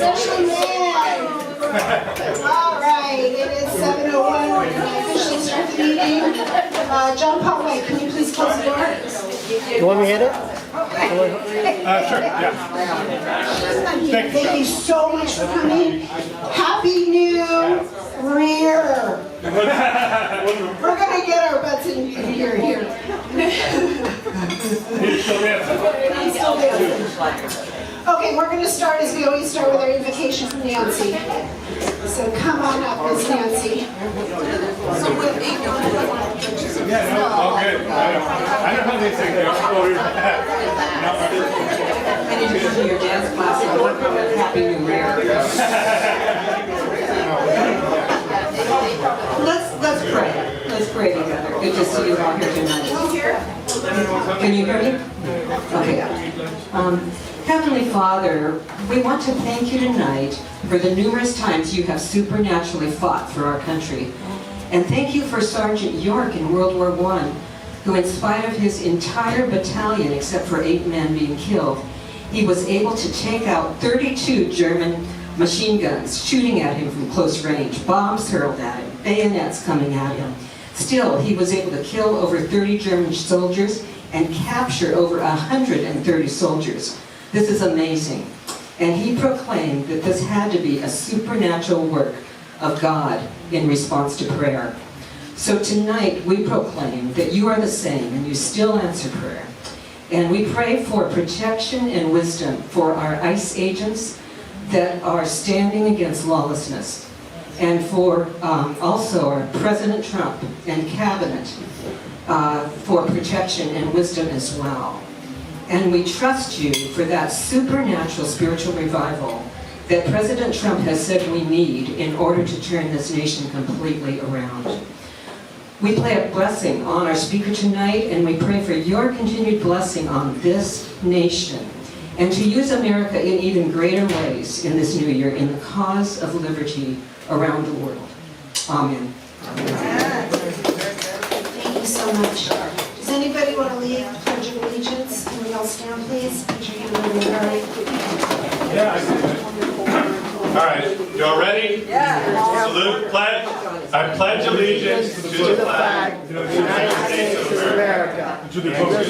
Amen. All right, it is 7:01. We're going to officially start the meeting. John Paul White, can you please close the door? You want me to hit it? Sure, yeah. Thank you so much for coming. Happy New Year. We're going to get our butts in here. He's still dancing. Okay, we're going to start as we always start with our invocation from Nancy. So come on up, Miss Nancy. Yeah, no, all good. I know how these things go. I need to come to your dance class and work on it. Happy New Year. Let's pray. Let's pray together. Good to see you all here tonight. Can you hear me? Okay. Heavenly Father, we want to thank you tonight for the numerous times you have supernaturally fought for our country. And thank you for Sergeant York in World War I, who in spite of his entire battalion, except for 8 men being killed, he was able to take out 32 German machine guns shooting at him from close range, bombs hurled at him, bayonets coming at him. Still, he was able to kill over 30 German soldiers and capture over 130 soldiers. This is amazing. And he proclaimed that this had to be a supernatural work of God in response to prayer. So tonight we proclaim that you are the same and you still answer prayer. And we pray for protection and wisdom for our ICE agents that are standing against lawlessness. And for also our President Trump and cabinet for protection and wisdom as well. And we trust you for that supernatural spiritual revival that President Trump has said we need in order to turn this nation completely around. We pray a blessing on our speaker tonight, and we pray for your continued blessing on this nation, and to use America in even greater ways in this new year in the cause of liberty around the world. Amen. Thank you so much. Does anybody want to lead the Pledge of Allegiance? Can we all stand, please? Put your hand over your heart. Yeah, I can do it. All right, y'all ready? Yeah. Salute, pledge. I pledge allegiance to the flag of the United States of America, to the republic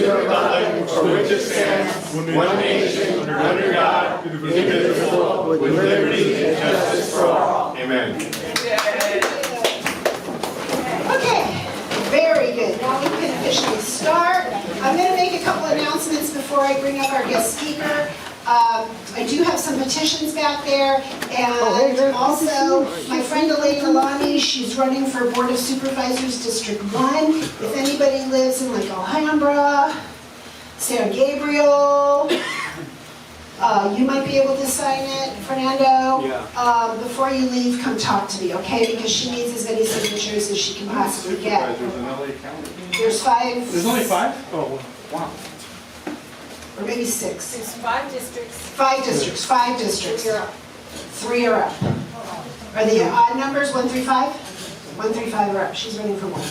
for which it stands, one nation, under God, indivisible, with liberty and justice for all. Amen. Okay, very good. Now we can officially start. I'm going to make a couple announcements before I bring up our guest speaker. I do have some petitions back there, and also my friend Elaine Alani, she's running for Board of Supervisors District 1. If anybody lives in like Alhambra, San Gabriel, you might be able to sign it, Fernando. Yeah. Before you leave, come talk to me, okay? Because she needs as many signatures as she can possibly get. There's 5. There's only 5? Oh, wow. Or maybe 6. There's 5 districts. 5 districts, 5 districts. 3 are up. Are the odd numbers 1 through 5? 1 through 5 are up. She's running for 1.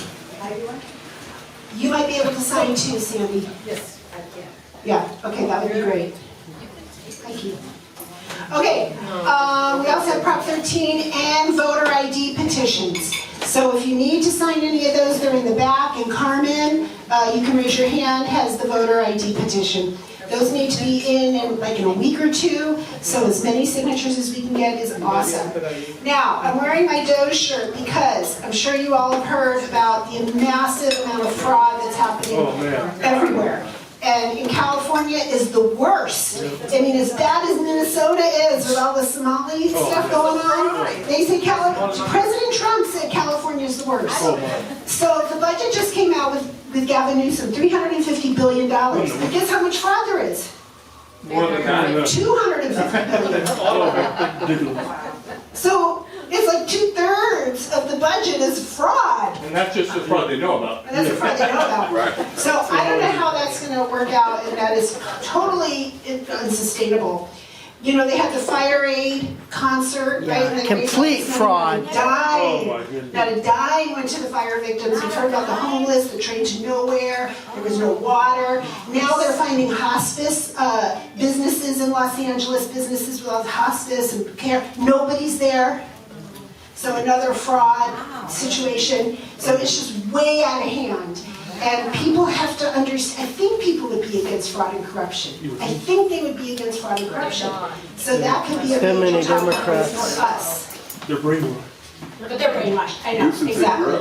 You might be able to sign 2, Sandy. Yes, I can. Yeah, okay, that would be great. Thank you. Okay, we also have Prop 13 and voter ID petitions. So if you need to sign any of those, they're in the back. And Carmen, you can raise your hand, has the voter ID petition. Those need to be in a week or 2, so as many signatures as we can get is awesome. Now, I'm wearing my Doge shirt because I'm sure you all have heard about the massive amount of fraud that's happening everywhere. And in California is the worst. I mean, as bad as Minnesota is with all the Somali stuff going on, they say President Trump said California is the worst. So the budget just came out with Gavin Newsom, $350 billion. But guess how much fraud there is? More than that. $250 billion. So it's like 2/3 of the budget is fraud. And that's just the fraud they know about. And that's the fraud they know about. So I don't know how that's going to work out, and that is totally unsustainable. You know, they had the fire aid concert, right? And they Complete raised fraud. money, dying. Oh, my goodness. Not a dime went to the fire victims. We've heard about the homeless, the train to nowhere. There was no water. Now they're finding hospice businesses in Los Angeles, businesses with hospice and care. Nobody's there. So another fraud situation. So it's just way out of hand. And people have to understand, I think people would be against fraud and corruption. I think they would be against fraud and corruption. So that could be a Too many major topic Democrats. for us. They're brainwashed. But they're brainwashed, I know, exactly.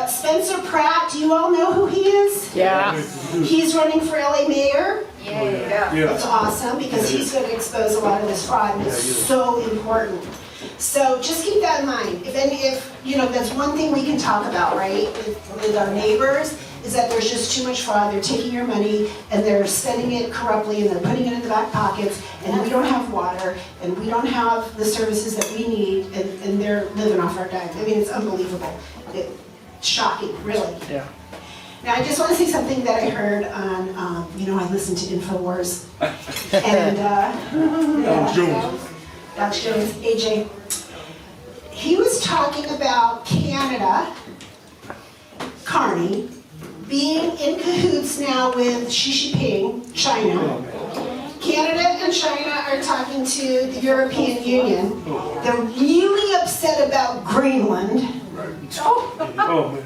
Spencer Pratt, do you all know who he is? Yeah. He's running for LA mayor. Yeah. That's awesome, because he's going to expose a lot of this fraud, and it's so important. So just keep that in mind. If you know, that's one thing we can talk about, right, with our neighbors, is that there's just too much fraud. They're taking your money and they're spending it corruptly and they're putting it in the back pockets, and we don't have water and we don't have the services that we need, and they're living off our dime. I mean, it's unbelievable. It's shocking, really. Yeah. Now, I just want to say something that I heard on, you know, I listen to InfoWars. And, Alex Jones. Alex Jones, AJ. He was talking about Canada, Carney, being in cahoots now with Xi Jinping, China. Canada and China are talking to the European Union. They're really upset about Greenland. Oh, man.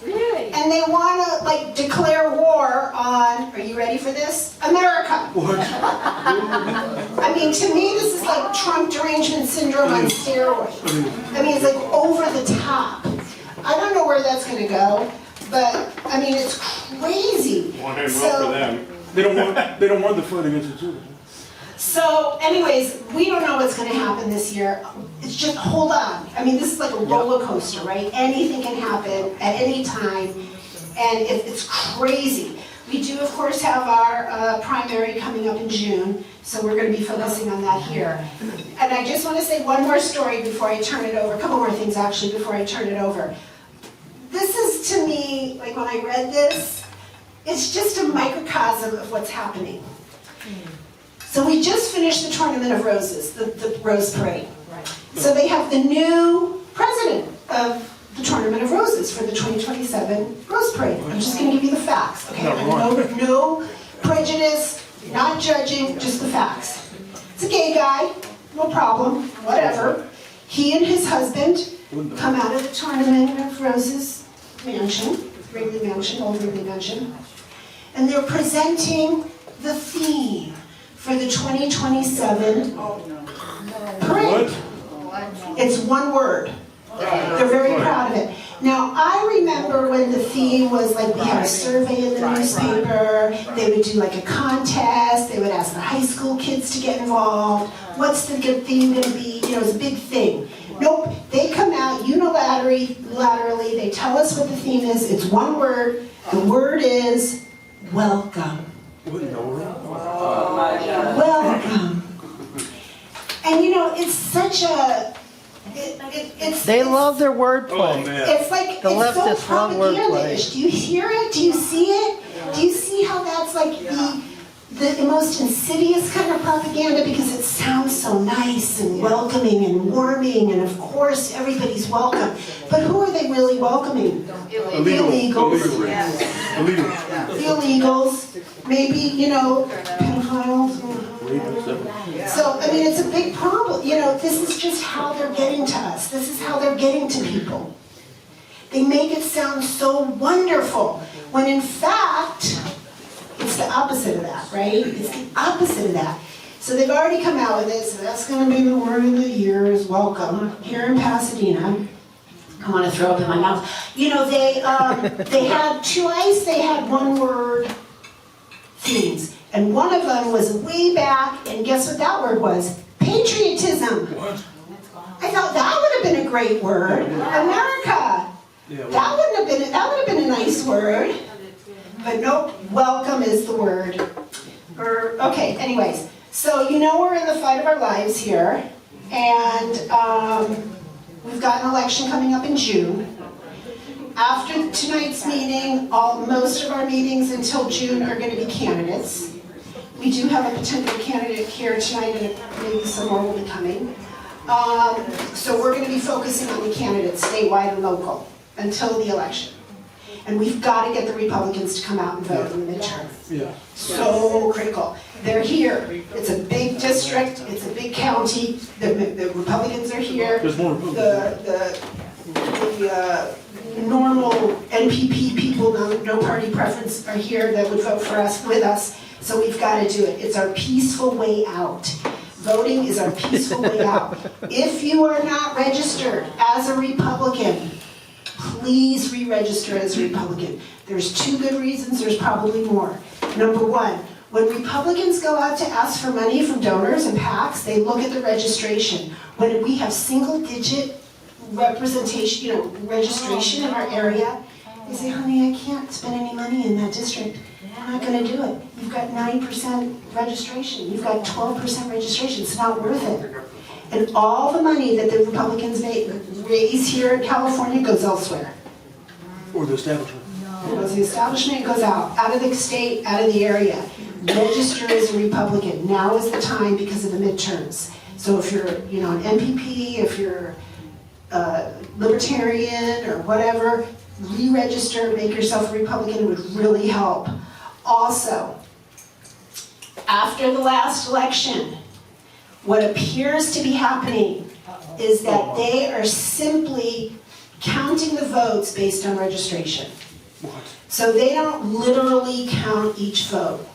Really? And they want to, like, declare war on, are you ready for this? America. What? I mean, to me, this is like Trump derangement syndrome on steroids. I mean, it's like over the top. I don't know where that's going to go, but I mean, it's crazy. Well, for them. They don't want the fight against each other. So anyways, we don't know what's going to happen this year. It's just, hold on. I mean, this is like a roller coaster, right? Anything can happen at any time, and it's crazy. We do, of course, have our primary coming up in June, so we're going to be focusing on that here. And I just want to say one more story before I turn it over, a couple more things actually before I turn it over. This is, to me, like when I read this, it's just a microcosm of what's happening. So we just finished the Tournament of Roses, the Rose Parade. So they have the new president of the Tournament of Roses for the 2027 Rose Parade. I'm just going to give you the facts, okay? No prejudice, not judging, just the facts. It's a gay guy, no problem, whatever. He and his husband come out of the Tournament of Roses mansion, Wrigley Mansion, old Wrigley Mansion, and they're presenting the theme for the 2027 parade. It's one word. They're very proud of it. Now, I remember when the theme was like, we had a survey in the newspaper, they would do like a contest, they would ask the high school kids to get involved, what's the good theme going to be, you know, it's a big thing. Nope, they come out unilaterally, they tell us what the theme is, it's one word, the word is welcome. Welcome. And you know, it's such a, They love their wordplay. Oh, man. it's like, The it's so leftists love wordplay. propagandish. Do you hear it? Do you see it? Do you see how that's like the most insidious kind of propaganda, because it sounds so nice and welcoming and warming, and of course everybody's welcome. But who are they really welcoming? The illegals. The illegals. Maybe, you know, pedophiles. So, I mean, it's a big problem. You know, this is just how they're getting to us. This is how they're getting to people. They make it sound so wonderful, when in fact, it's the opposite of that, right? It's the opposite of that. So they've already come out with it, so that's going to be the word of the year, is welcome. Here in Pasadena, I want to throw up in my mouth. You know, they had twice, they had one word themes. And one of them was way back, and guess what that word was? Patriotism. What? I thought that would have been a great word. America. That would have been a nice word. But nope, welcome is the word. Okay, anyways. So you know we're in the fight of our lives here. And we've got an election coming up in June. After tonight's meeting, most of our meetings until June are going to be candidates. We do have a potential candidate here tonight, and maybe some more will be coming. So we're going to be focusing on the candidates, statewide and local, until the election. And we've got to get the Republicans to come out and vote in the midterm. Yeah. So critical. They're here. It's a big district. It's a big county. The Republicans are here. There's more Republicans. The normal NPP people, no party preference, are here that would vote for us, with us. So we've got to do it. It's our peaceful way out. Voting is our peaceful way out. If you are not registered as a Republican, please re-register as a Republican. There's 2 good reasons, there's probably more. Number 1, when Republicans go out to ask for money from donors and PACs, they look at the registration. When we have single-digit representation, registration in our area, they say, honey, I can't spend any money in that district. I'm not going to do it. You've got 9% registration. You've got 12% registration. It's not worth it. And all the money that the Republicans raise here in California goes elsewhere. Or the establishment. It goes to the establishment, it goes out of the state, out of the area. Register as a Republican. Now is the time because of the midterms. So if you're, an MPP, if you're libertarian or whatever, re-register, make yourself a Republican. It would really help. Also, after the last election, what appears to be happening is that they are simply counting the votes based on registration. So they don't literally count each vote.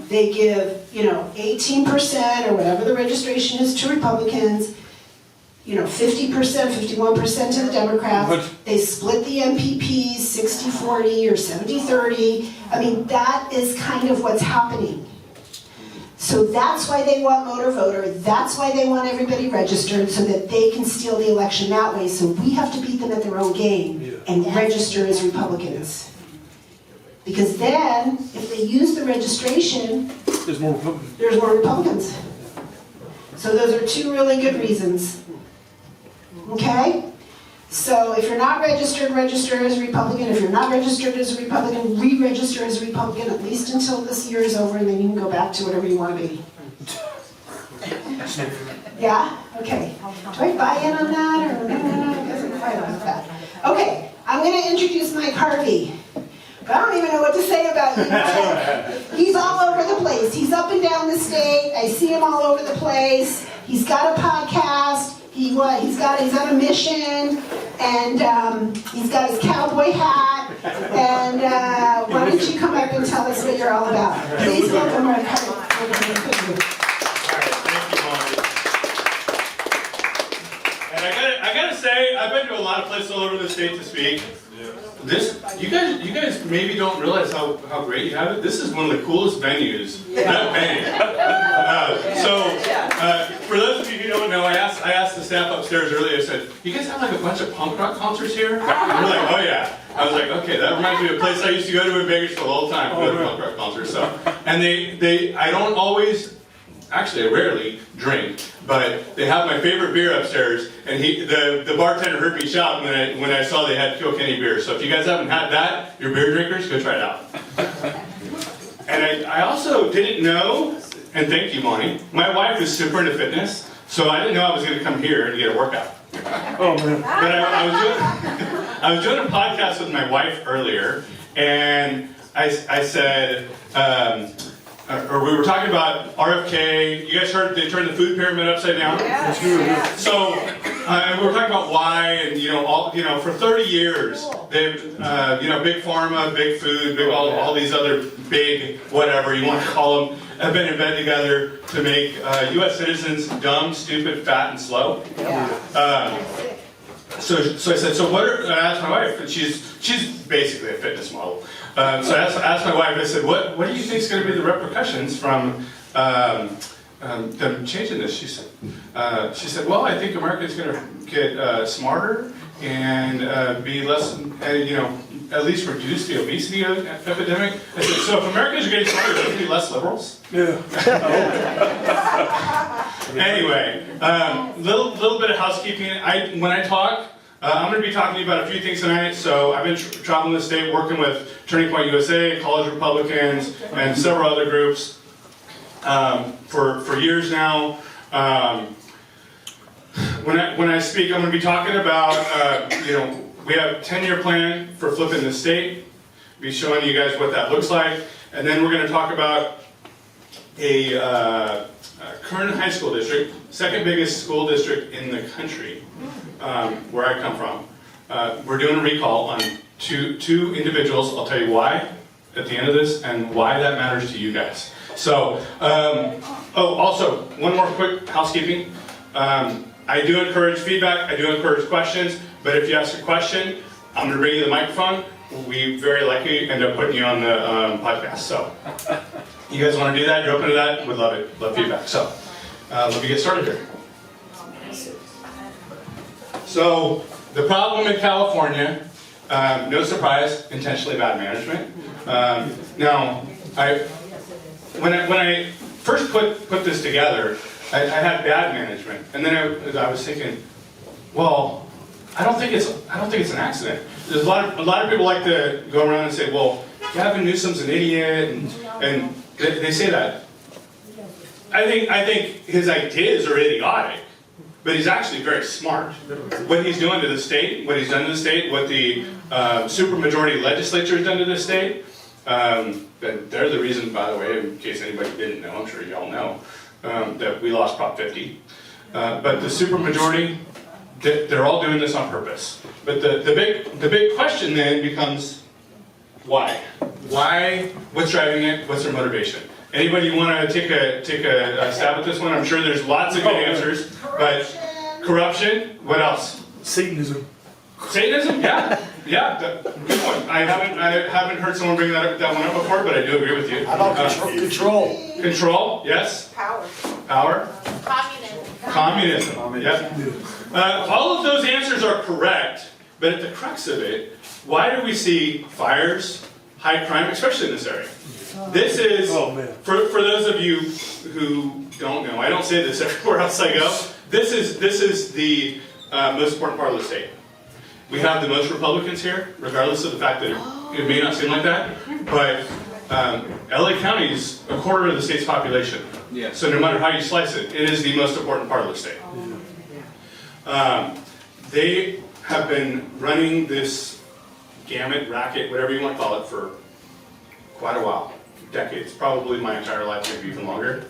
They give, 18% or whatever the registration is to Republicans, 50%, 51% to the Democrats. They split the MPPs 60-40 or 70-30. I mean, that is kind of what's happening. So that's why they want motor voter. That's why they want everybody registered, so that they can steal the election that way. So we have to beat them at their own game and register as Republicans. Because then, if they use the registration, There's more Republicans. there's more Republicans. So those are 2 really good reasons. Okay? So if you're not registered, register as a Republican. If you're not registered as a Republican, re-register as a Republican, at least until this year is over, and then you can go back to whatever you want to be. Yeah? Okay. Do I buy in on that, or no? I guess I'm quite about that. Okay, I'm going to introduce Mike Harvey. I don't even know what to say about you. He's all over the place. He's up and down the state. I see him all over the place. He's got a podcast. He's on a mission, and he's got his cowboy hat. And why don't you come up and tell us what you're all about? Please welcome Mike Harvey. All right, thank you, Molly. And I gotta say, I've been to a lot of places all over the state to speak. You guys maybe don't realize how great you have it. This is one of the coolest venues I've been in. For those of you who don't know, I asked the staff upstairs earlier. I said, "You guys have like a bunch of punk rock concerts here?" And they're like, "Oh yeah." I was like, "Okay, that reminds me of a place I used to go to in Bakersfield all the time. Go to punk rock concerts." So, and I don't always. Actually, I rarely drink, but they have my favorite beer upstairs, and the bartender heard me shout when I saw they had Kilkenny beer. So if you guys haven't had that, you're beer drinkers, go try it out. And I also didn't know, and thank you, Monty, my wife is super into fitness, so I didn't know I was going to come here and get a workout. Oh, man. But I was doing a podcast with my wife earlier, and I said, or we were talking about RFK. You guys heard they turned the food pyramid upside down? Yeah. So, and we were talking about why, and for 30 years, they've, big pharma, big food, all these other big whatever you want to call them, have been in bed together to make U.S. citizens dumb, stupid, fat, and slow. So I said, I asked my wife, and she's basically a fitness model. So I asked my wife, I said, what do you think is going to be the repercussions from them changing this? She said, well, I think America's going to get smarter and be less, at least reduce the obesity epidemic. I said, so if Americans are getting smarter, there's going to be less liberals? Yeah. Anyway, little bit of housekeeping. When I talk, I'm going to be talking to you about a few things tonight. So I've been traveling the state, working with Turning Point USA, College Republicans, and several other groups. for years now. When I speak, I'm going to be talking about, we have a 10-year plan for flipping the state. Be showing you guys what that looks like. And then we're going to talk about a current high school district, second biggest school district in the country, where I come from. We're doing a recall on two individuals. I'll tell you why at the end of this and why that matters to you guys. So, also, one more quick housekeeping. I do encourage feedback, I do encourage questions, but if you ask a question, I'm going to bring you the microphone. We very likely end up putting you on the podcast. So, you guys want to do that? You're open to that? Would love it. Love feedback. So, let me get started here. So, the problem in California, no surprise, intentionally bad management. Now, when I first put this together, I had bad management, and then I was thinking, well, I don't think it's an accident. There's a lot of people like to go around and say, well, Gavin Newsom's an idiot, and they say that. I think his ideas are idiotic, but he's actually very smart. What he's doing to the state, what he's done to the state, what the supermajority legislature has done to the state, they're the reason, by the way, in case anybody didn't know, I'm sure you all know, that we lost Prop 50. But the supermajority, they're all doing this on purpose. But the big question then becomes, why? Why? What's driving it? What's their motivation? Anybody want to take a stab at this one? I'm sure there's lots of good answers. But corruption. What else? Satanism. Satanism? Yeah. Good one. I haven't heard someone bring that one up before, but I do agree with you. How about control? Control. Yes. Power. Communism. Yep. All of those answers are correct, but at the crux of it, why do we see fires, high crime, especially in this area? This is, for those of you who don't know, I don't say this everywhere else I go, this is the most important part of the state. We have the most Republicans here, regardless of the fact that it may not seem like that, but LA County is a quarter of the state's population. Yeah. So no matter how you slice it, it is the most important part of the state. They have been running this gamut, racket, whatever you want to call it, for quite a while. Decades, probably my entire life, maybe even longer.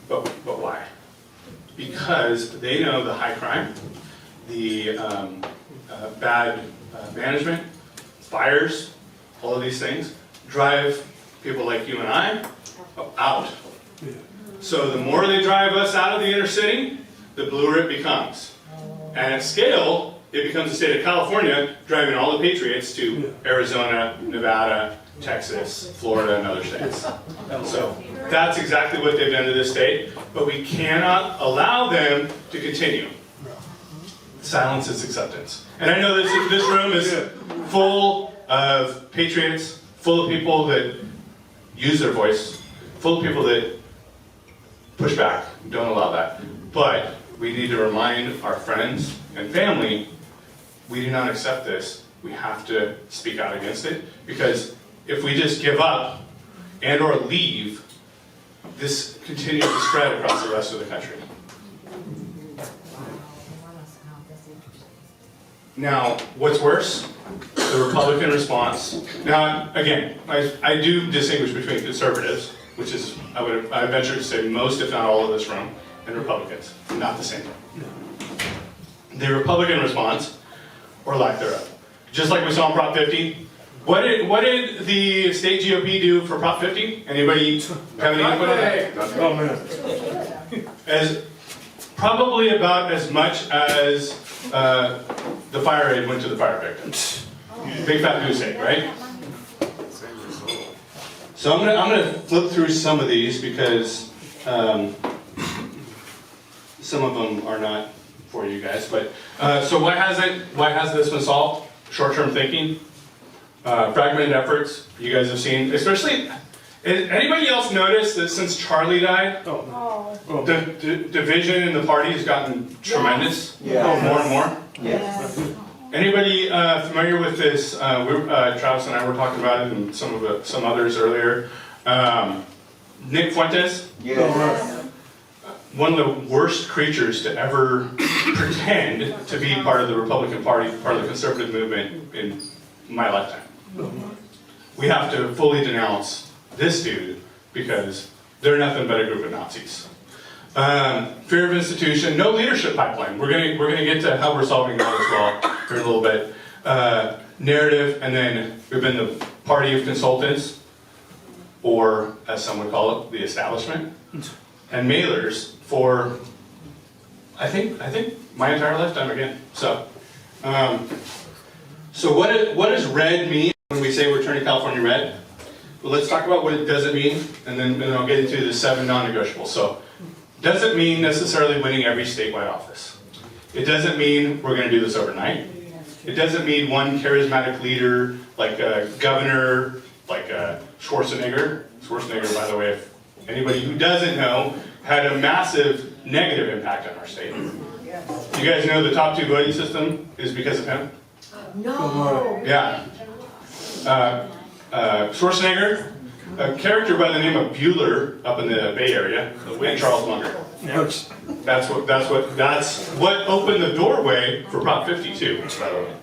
But why? Because they know the high crime, the bad management, fires, all of these things drive people like you and I out. So the more they drive us out of the inner city, the bluer it becomes. And at scale, it becomes the state of California driving all the patriots to Arizona, Nevada, Texas, Florida, and other states. So that's exactly what they've done to this state, but we cannot allow them to continue. Silence is acceptance. And I know this room is full of patriots, full of people that use their voice, full of people that push back, don't allow that. But we need to remind our friends and family, we do not accept this. We have to speak out against it, because if we just give up and or leave, this continues to spread across the rest of the country. Now, what's worse? The Republican response. Now, again, I do distinguish between conservatives, which is, I venture to say most, if not all of this room, and Republicans. Not the same. The Republican response, or lack thereof. Just like we saw in Prop 50, what did the state GOP do for Prop 50? Anybody have any input on that? As probably about as much as the fire aid went to the fire victims. Big fat goose egg, right? So I'm gonna flip through some of these because some of them are not for you guys. But so why has this been solved? Short-term thinking, fragmented efforts. You guys have seen, especially. Anybody else notice that since Charlie died, the division in the party has gotten tremendous? More and more? Yes. Anybody familiar with this? Travis and I were talking about it, and some others earlier. Nick Fuentes, one of the worst creatures to ever pretend to be part of the Republican Party, part of the conservative movement in my lifetime. We have to fully denounce this dude because they're nothing but a group of Nazis. Fear of institution, no leadership pipeline. We're gonna get to how we're solving that as well here in a little bit. Narrative, and then we've been the party of consultants, or as some would call it, the establishment, and mailers for I think my entire lifetime again. So, what does red mean when we say we're turning California red? Well, let's talk about what it doesn't mean, and then I'll get into the 7 non-negotiables. So, doesn't mean necessarily winning every statewide office. It doesn't mean we're going to do this overnight. It doesn't mean one charismatic leader like a governor, like a Schwarzenegger. Schwarzenegger, by the way, if anybody who doesn't know, had a massive negative impact on our state. You guys know the top 2 voting system is because of him? No. Yeah. Schwarzenegger, a character by the name of Bueller up in the Bay Area, and Charles Munger. That's what opened the doorway for Prop 52, by the way.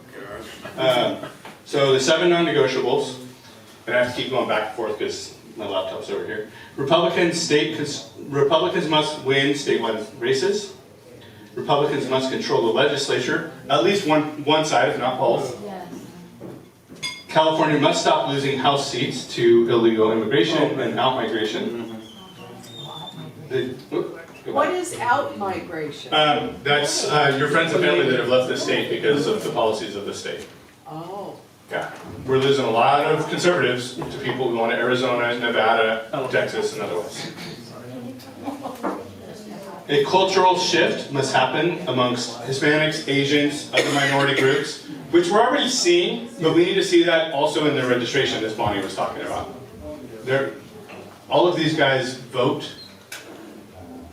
So the 7 non-negotiables, and I have to keep going back and forth because my laptop's over here. Republicans must win statewide races. Republicans must control the legislature, at least one side, if not both. California must stop losing House seats to illegal immigration and out-migration. What is out-migration? That's your friends and family that have left the state because of the policies of the state. Oh. Yeah, we're losing a lot of conservatives to people who want to Arizona, Nevada, Texas, and otherwise. A cultural shift must happen amongst Hispanics, Asians, other minority groups, which we're already seeing, but we need to see that also in the registration as Bonnie was talking about. All of these guys vote.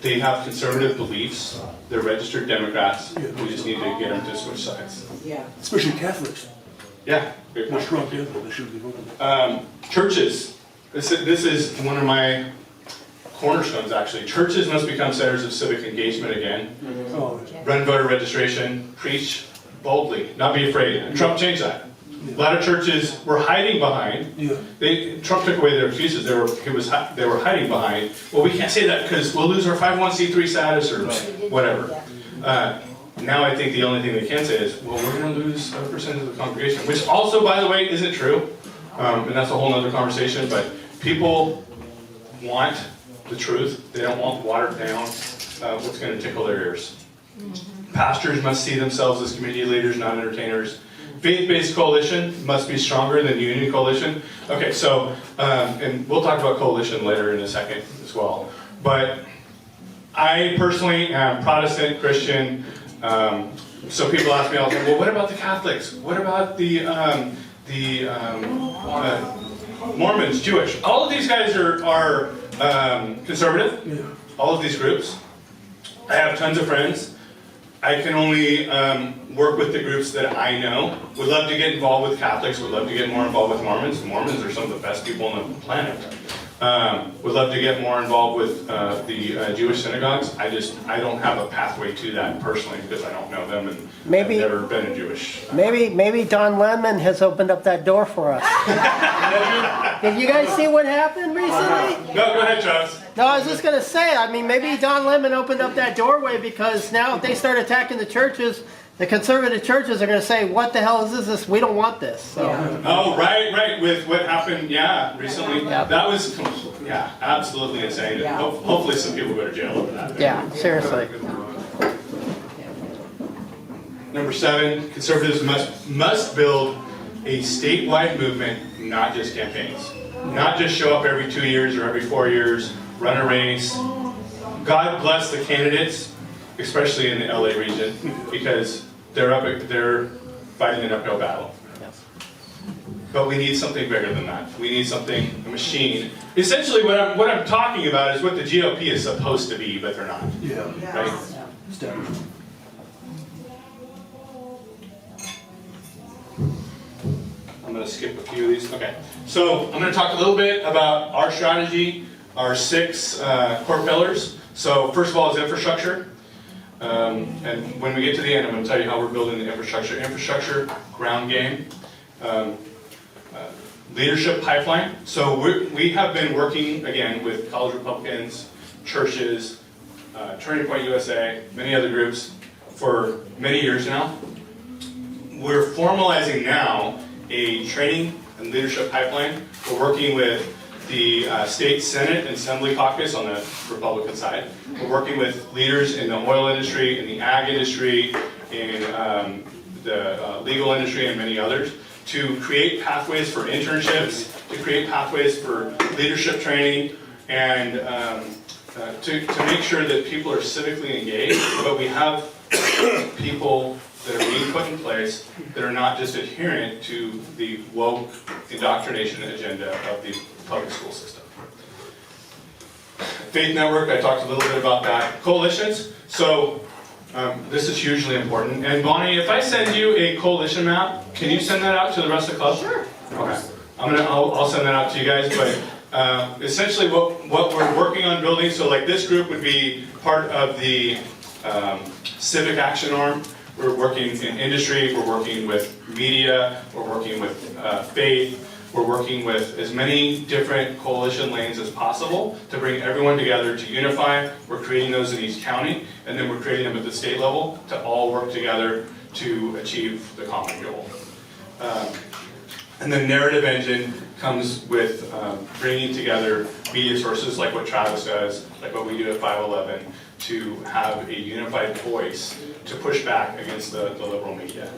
They have conservative beliefs. They're registered Democrats. We just need to get them to switch sides. Yeah. Especially Catholics. Yeah. Great They're point. strong Catholics, they should be voting. Churches. This is one of my cornerstones, actually. Churches must become centers of civic engagement again. Oh, Run voter registration. Preach boldly. Not be afraid. Trump changed that. A lot of churches were hiding behind. Trump took away their excuses. They were hiding behind. Well, we can't say that because we'll lose our 501c3 status or whatever. Now I think the only thing they can say is, well, we're going to lose a percentage of the congregation, which also, by the way, isn't true. And that's a whole other conversation. But people want the truth. They don't want watered down what's going to tickle their ears. Pastors must see themselves as community leaders, not entertainers. Faith-based coalition must be stronger than union coalition. Okay, so, and we'll talk about coalition later in a second as well. But I personally am Protestant, Christian. So people ask me all the time, well, what about the Catholics? What about the Mormons, Jewish? All of these guys are conservative. All of these groups. I have tons of friends. I can only work with the groups that I know. Would love to get involved with Catholics. Would love to get more involved with Mormons. Mormons are some of the best people on the planet. Would love to get more involved with the Jewish synagogues. I don't have a pathway to that personally because I don't know them and I've never been a Jewish. Maybe Don Lemon has opened up that door for us. Did you guys see what happened recently? No, go ahead, Travis. No, I was just going to say, I mean, maybe Don Lemon opened up that doorway because now if they start attacking the churches, the conservative churches are going to say, what the hell is this? We don't want this. So. Oh, right, with what happened, recently. Yeah. That was, absolutely insane. Yeah. Hopefully some people go to jail over that. Yeah, seriously. Number 7, conservatives must build a statewide movement, not just campaigns. Not just show up every 2 years or every 4 years, run a race. God bless the candidates, especially in the LA region, because they're fighting an uphill battle. But we need something bigger than that. We need something, a machine. Essentially what I'm talking about is what the GOP is supposed to be, but they're not. Right? Establishment. I'm going to skip a few of these. Okay. So I'm going to talk a little bit about our strategy. our 6 core pillars. So first of all is infrastructure. And when we get to the end, I'm going to tell you how we're building the infrastructure. Infrastructure, ground game. Leadership pipeline. So we have been working, again, with college Republicans, churches, Turning Point USA, many other groups for many years now. We're formalizing now a training and leadership pipeline. We're working with the state Senate and Assembly caucus on the Republican side. We're working with leaders in the oil industry, in the ag industry, in the legal industry, and many others to create pathways for internships, to create pathways for leadership training, and to make sure that people are civically engaged, but we have people that are being put in place that are not just adherent to the woke indoctrination agenda of the public school system. Faith Network, I talked a little bit about that. Coalitions, so this is hugely important. And Bonnie, if I send you a coalition map, can you send that out to the rest of the club? Sure. Okay. I'll send that out to you guys, but essentially what we're working on building, so like this group would be part of the civic action arm. We're working in industry, we're working with media, we're working with faith, we're working with as many different coalition lanes as possible to bring everyone together to unify. We're creating those in each county, and then we're creating them at the state level to all work together to achieve the common goal. And the narrative engine comes with bringing together media sources like what Travis does, like what we do at 511, to have a unified voice to push back against the liberal media.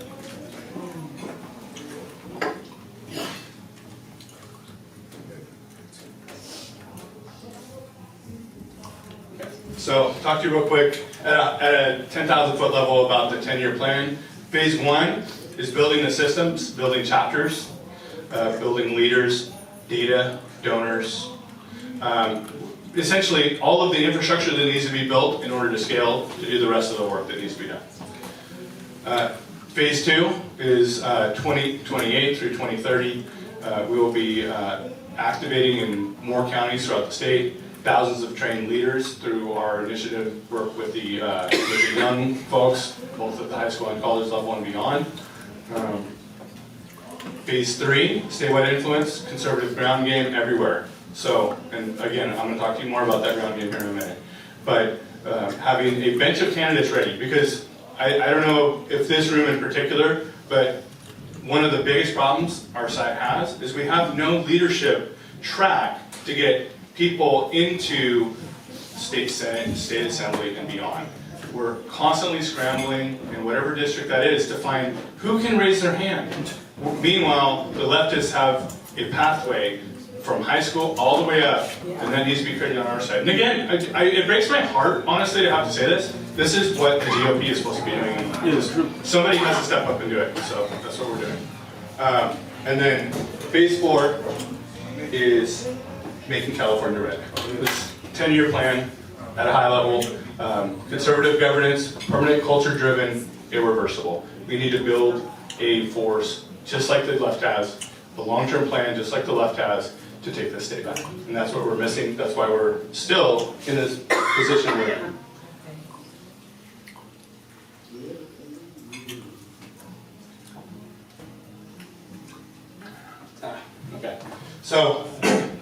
So, talk to you real quick at a 10,000 foot level about the 10-year plan. Phase 1 is building the systems, building chapters, building leaders, data, donors. Essentially, all of the infrastructure that needs to be built in order to scale to do the rest of the work that needs to be done. Phase 2 is 2028 through 2030. We will be activating in more counties throughout the state. Thousands of trained leaders through our initiative, work with the young folks, both at the high school and college level and beyond. Phase 3, statewide influence, conservative ground game everywhere. So, and again, I'm going to talk to you more about that ground game here in a minute. But having a bench of candidates ready, because I don't know if this room in particular, but one of the biggest problems our site has is we have no leadership track to get people into state senate, state assembly, and beyond. We're constantly scrambling in whatever district that is to find who can raise their hand. Meanwhile, the leftists have a pathway from high school all the way up, and that needs to be created on our side. And again, it breaks my heart, honestly, to have to say this. This is what the GOP is supposed to be doing. Yeah, it's true. Somebody has to step up and do it, so that's what we're doing. And then phase 4 is making California red. This 10-year plan at a high level, conservative governance, permanent culture-driven, irreversible. We need to build a force just like the left has, the long-term plan just like the left has, to take this state back. And that's what we're missing. That's why we're still in this position we're in. Okay. So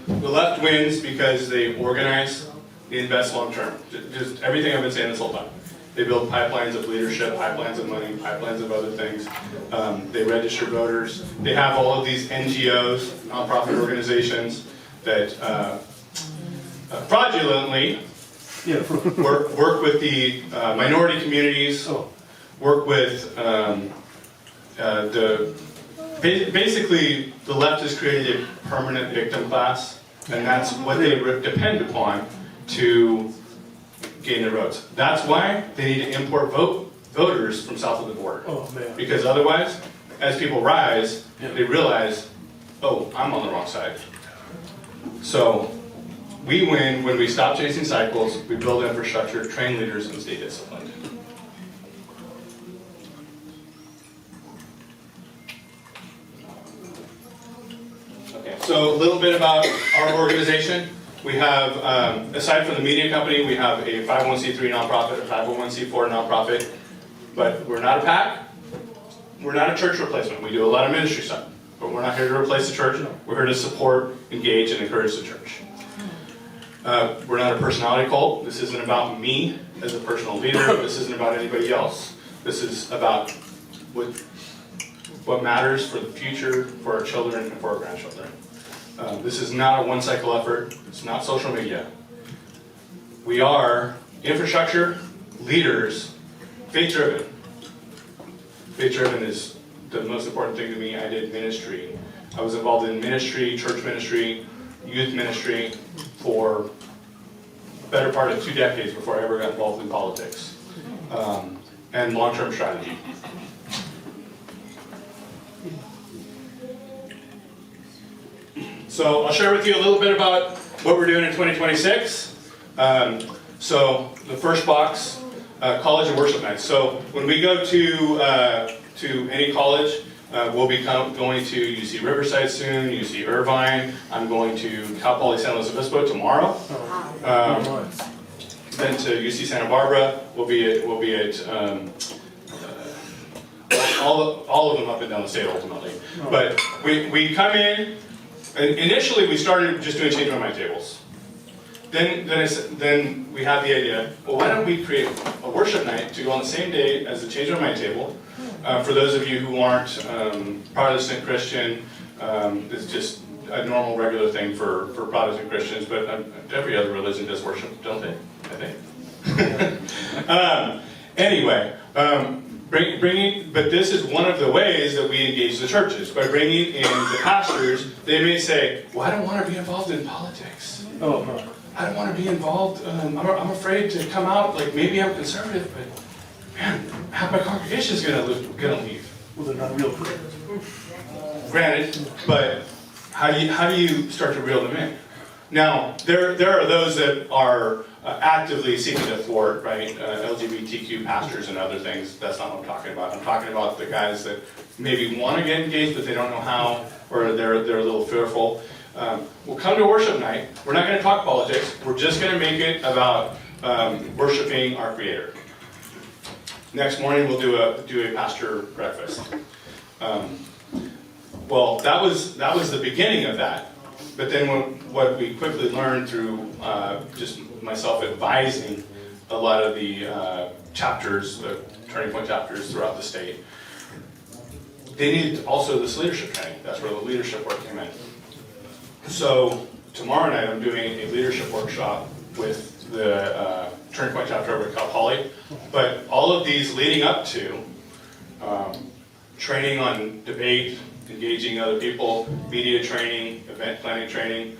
the left wins because they organize, they invest long-term. Just everything I've been saying this whole time. They build pipelines of leadership, pipelines of money, pipelines of other things. They register voters. They have all of these NGOs, nonprofit organizations, that fraudulently work with the minority communities, work with basically the left has created a permanent victim class, and that's what they depend upon to gain their votes. That's why they need to import voters from south of the border. Oh, man. Because otherwise, as people rise, they realize, oh, I'm on the wrong side. So we win when we stop chasing cycles, we build infrastructure, train leaders, and stay disciplined. Okay, so a little bit about our organization. We have, aside from the media company, we have a 501c3 nonprofit, a 501c4 nonprofit, but we're not a PAC. We're not a church replacement. We do a lot of ministry stuff, but we're not here to replace the church. We're here to support, engage, and encourage the church. We're not a personality cult. This isn't about me as a personal leader. This isn't about anybody else. This is about what matters for the future, for our children, and for our grandchildren. This is not a one-cycle effort. It's not social media. We are infrastructure, leaders, faith-driven. Faith-driven is the most important thing to me. I did ministry. I was involved in ministry, church ministry, youth ministry for the better part of 2 decades before I ever got involved in politics. And long-term strategy. So I'll share with you a little bit about what we're doing in 2026. So the first box, college and worship nights. So when we go to any college, we'll be going to UC Riverside soon, UC Irvine. I'm going to Cal Poly San Luis Obispo tomorrow. Then to UC Santa Barbara. We'll be at all of them up and down the state ultimately. But we come in. Initially, we started just doing change my mind tables. Then we had the idea, well, why don't we create a worship night to go on the same day as the change my mind table? For those of you who aren't Protestant Christian, it's just a normal, regular thing for Protestant Christians, but every other religion does worship, don't they? I think. Anyway. But this is one of the ways that we engage the churches. By bringing in the pastors, they may say, well, I don't want to be involved in politics. Oh, no. I don't want to be involved, I'm afraid to come out, like maybe I'm conservative, but man, half my congregation is going to leave. Well, they're not real Christians. Granted, but how do you start to reel them in? Now, there are those that are actively seeking to thwart, right, LGBTQ pastors and other things. That's not what I'm talking about. I'm talking about the guys that maybe want to get engaged, but they don't know how, or they're a little fearful. We'll come to worship night. We're not going to talk politics. We're just going to make it about worshiping our Creator. Next morning, we'll do a pastor breakfast. Well, that was the beginning of that. But then what we quickly learned through just myself advising a lot of the chapters, the Turning Point chapters throughout the state, they needed also this leadership training. That's where the leadership work came in. So tomorrow night I'm doing a leadership workshop with the Turning Point chapter over at Cal Poly. But all of these leading up to training on debate, engaging other people, media training, event planning training,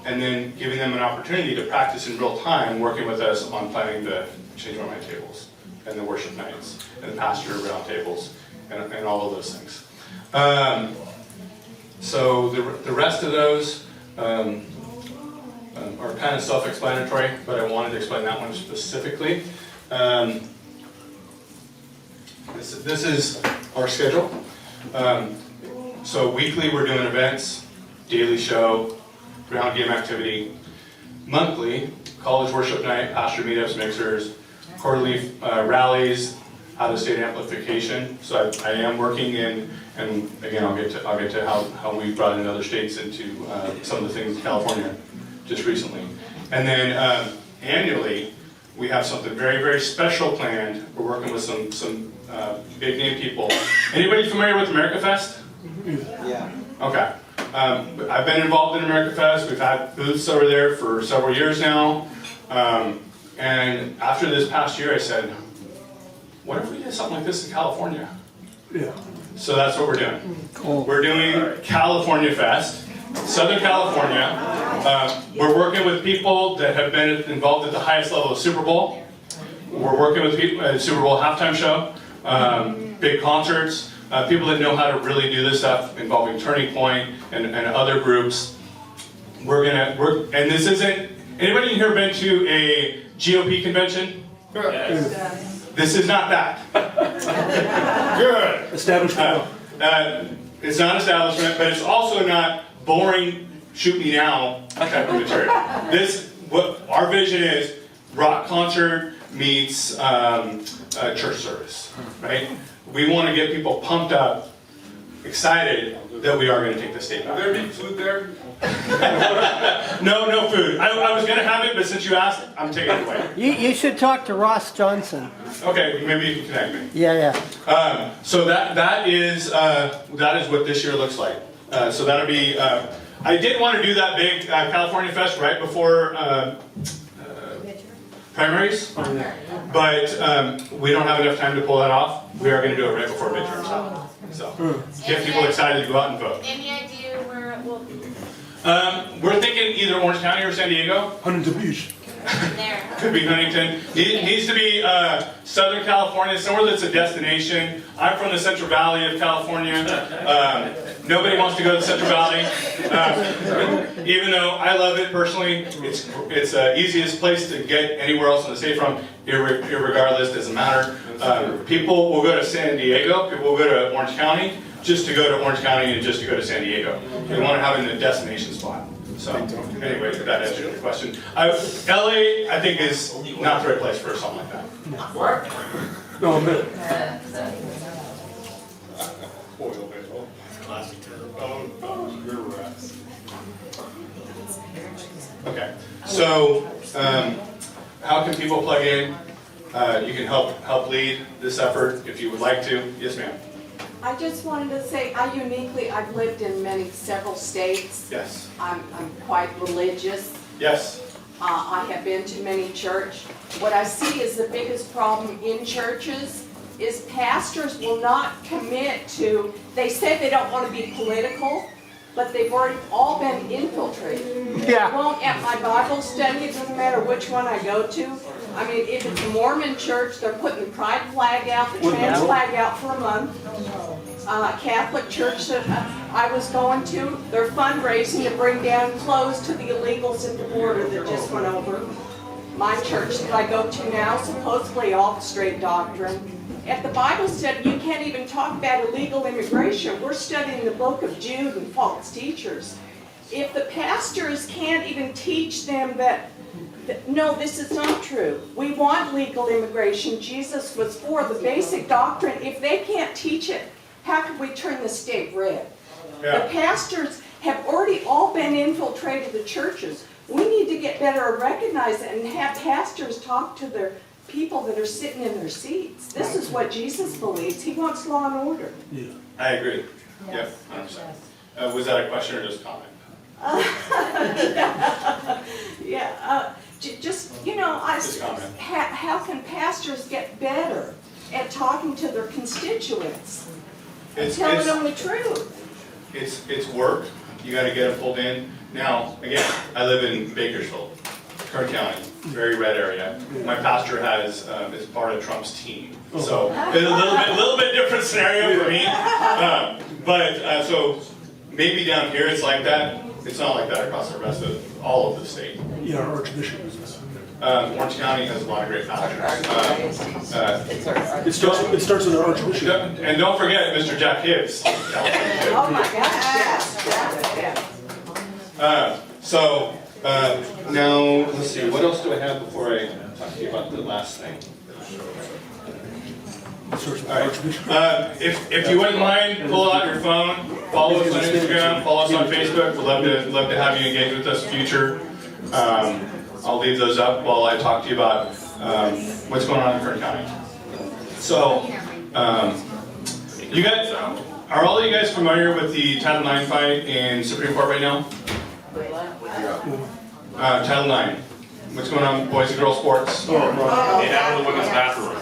and then giving them an opportunity to practice in real time, working with us on planning the change my mind tables, and the worship nights, and the pastor round tables, and all of those things. So the rest of those are kind of self-explanatory, but I wanted to explain that one specifically. This is our schedule. So weekly we're doing events, daily show, ground game activity. Monthly, college worship night, pastor meetups, mixers, quarterly rallies, out-of-state amplification. So I am working in, and again I'll get to how we brought in other states into some of the things in California just recently. And then annually we have something very, very special planned. We're working with some big name people. Anybody familiar with America Fest? Yeah. Okay. I've been involved in America Fest. We've had booths over there for several years now. And after this past year, I said, what if we did something like this in California? Yeah. So that's what we're doing. Cool. We're doing California Fest, Southern California. We're working with people that have been involved at the highest level of Super Bowl. We're working with people at Super Bowl halftime show, big concerts, people that know how to really do this stuff involving Turning Point and other groups. And this isn't, anybody here been to a GOP convention? Yes. This is not that. Good. Establishment. It's not establishment, but it's also not boring shoot me now type of material. What our vision is, rock concert meets church service, right? We want to get people pumped up, excited that we are going to take the state back. Will there be food there? No food. I was going to have it, but since you asked, I'm taking it away. You should talk to Ross Johnson. Okay, maybe you can connect me. Yeah. So that is what this year looks like. So that'll be. I did want to do that big California Fest right before primaries, but we don't have enough time to pull that off. We are going to do it right before midterms happen. So get people excited to go out and vote. Any idea where it will be? We're thinking either Orange County or San Diego. Huntington Beach. There. Could be Huntington. It needs to be Southern California, somewhere that's a destination. I'm from the Central Valley of California. Nobody wants to go to the Central Valley, even though I love it personally. It's the easiest place to get anywhere else in the state from. Irregardless, doesn't matter. People will go to San Diego. People will go to Orange County just to go to Orange County and just to go to San Diego. They want to have it in a destination spot. So, anyway, that answers your question. LA, I think, is not the right place for something like that. What? No, a minute. Okay, so how can people plug in? You can help lead this effort if you would like to. Yes, ma'am. I just wanted to say, I've lived in several states. Yes. I'm quite religious. Yes. I have been to many churches. What I see is the biggest problem in churches is pastors will not commit to, they say they don't want to be political, but they've already all been infiltrated. Yeah. They won't at my Bible study, it doesn't matter which one I go to. I mean, if it's a Mormon church, they're putting the pride flag out, the trans flag out for a month. Catholic church that I was going to, they're fundraising to bring down clothes to the illegals at the border that just went over. My church that I go to now, supposedly all the straight doctrine. At the Bible study, you can't even talk about illegal immigration. We're studying the book of Jude and false teachers. If the pastors can't even teach them that no, this is not true. We want legal immigration. Jesus was for the basic doctrine. If they can't teach it, how can we turn the state red? Yeah. The pastors have already all been infiltrated the churches. We need to get better at recognizing it and have pastors talk to their people that are sitting in their seats. This is what Jesus believes. He wants law and order. Yeah. I agree. Yep, 100%. Was that a question or just a comment? Yeah, just, Just comment. how can pastors get better at talking to their constituents and telling them the truth? It's work. You got to get it pulled in. Now, again, I live in Bakersfield, Kern County, very red area. My pastor is part of Trump's team, so it's a little bit different scenario for me. So maybe down here it's like that. It's not like that across the rest of all of the state. Yeah, our Archbishop. Orange County has a lot of great pastors. It starts with our Archbishop. And don't forget Mr. Jack Hibbs. Oh my gosh, yes. Now, let's see, what else do I have before I talk to you about the last thing? It starts with All our right. Archbishop. If you wouldn't mind, pull out your phone, follow us on Instagram, follow us on Facebook. We'd love to have you engage with us in the future. I'll leave those up while I talk to you about what's going on in Kern County. So, you guys, are all of you guys familiar with the Title IX fight in Supreme Court right now? Title IX. What's going on, boys and girls sports? They have in the women's bathroom.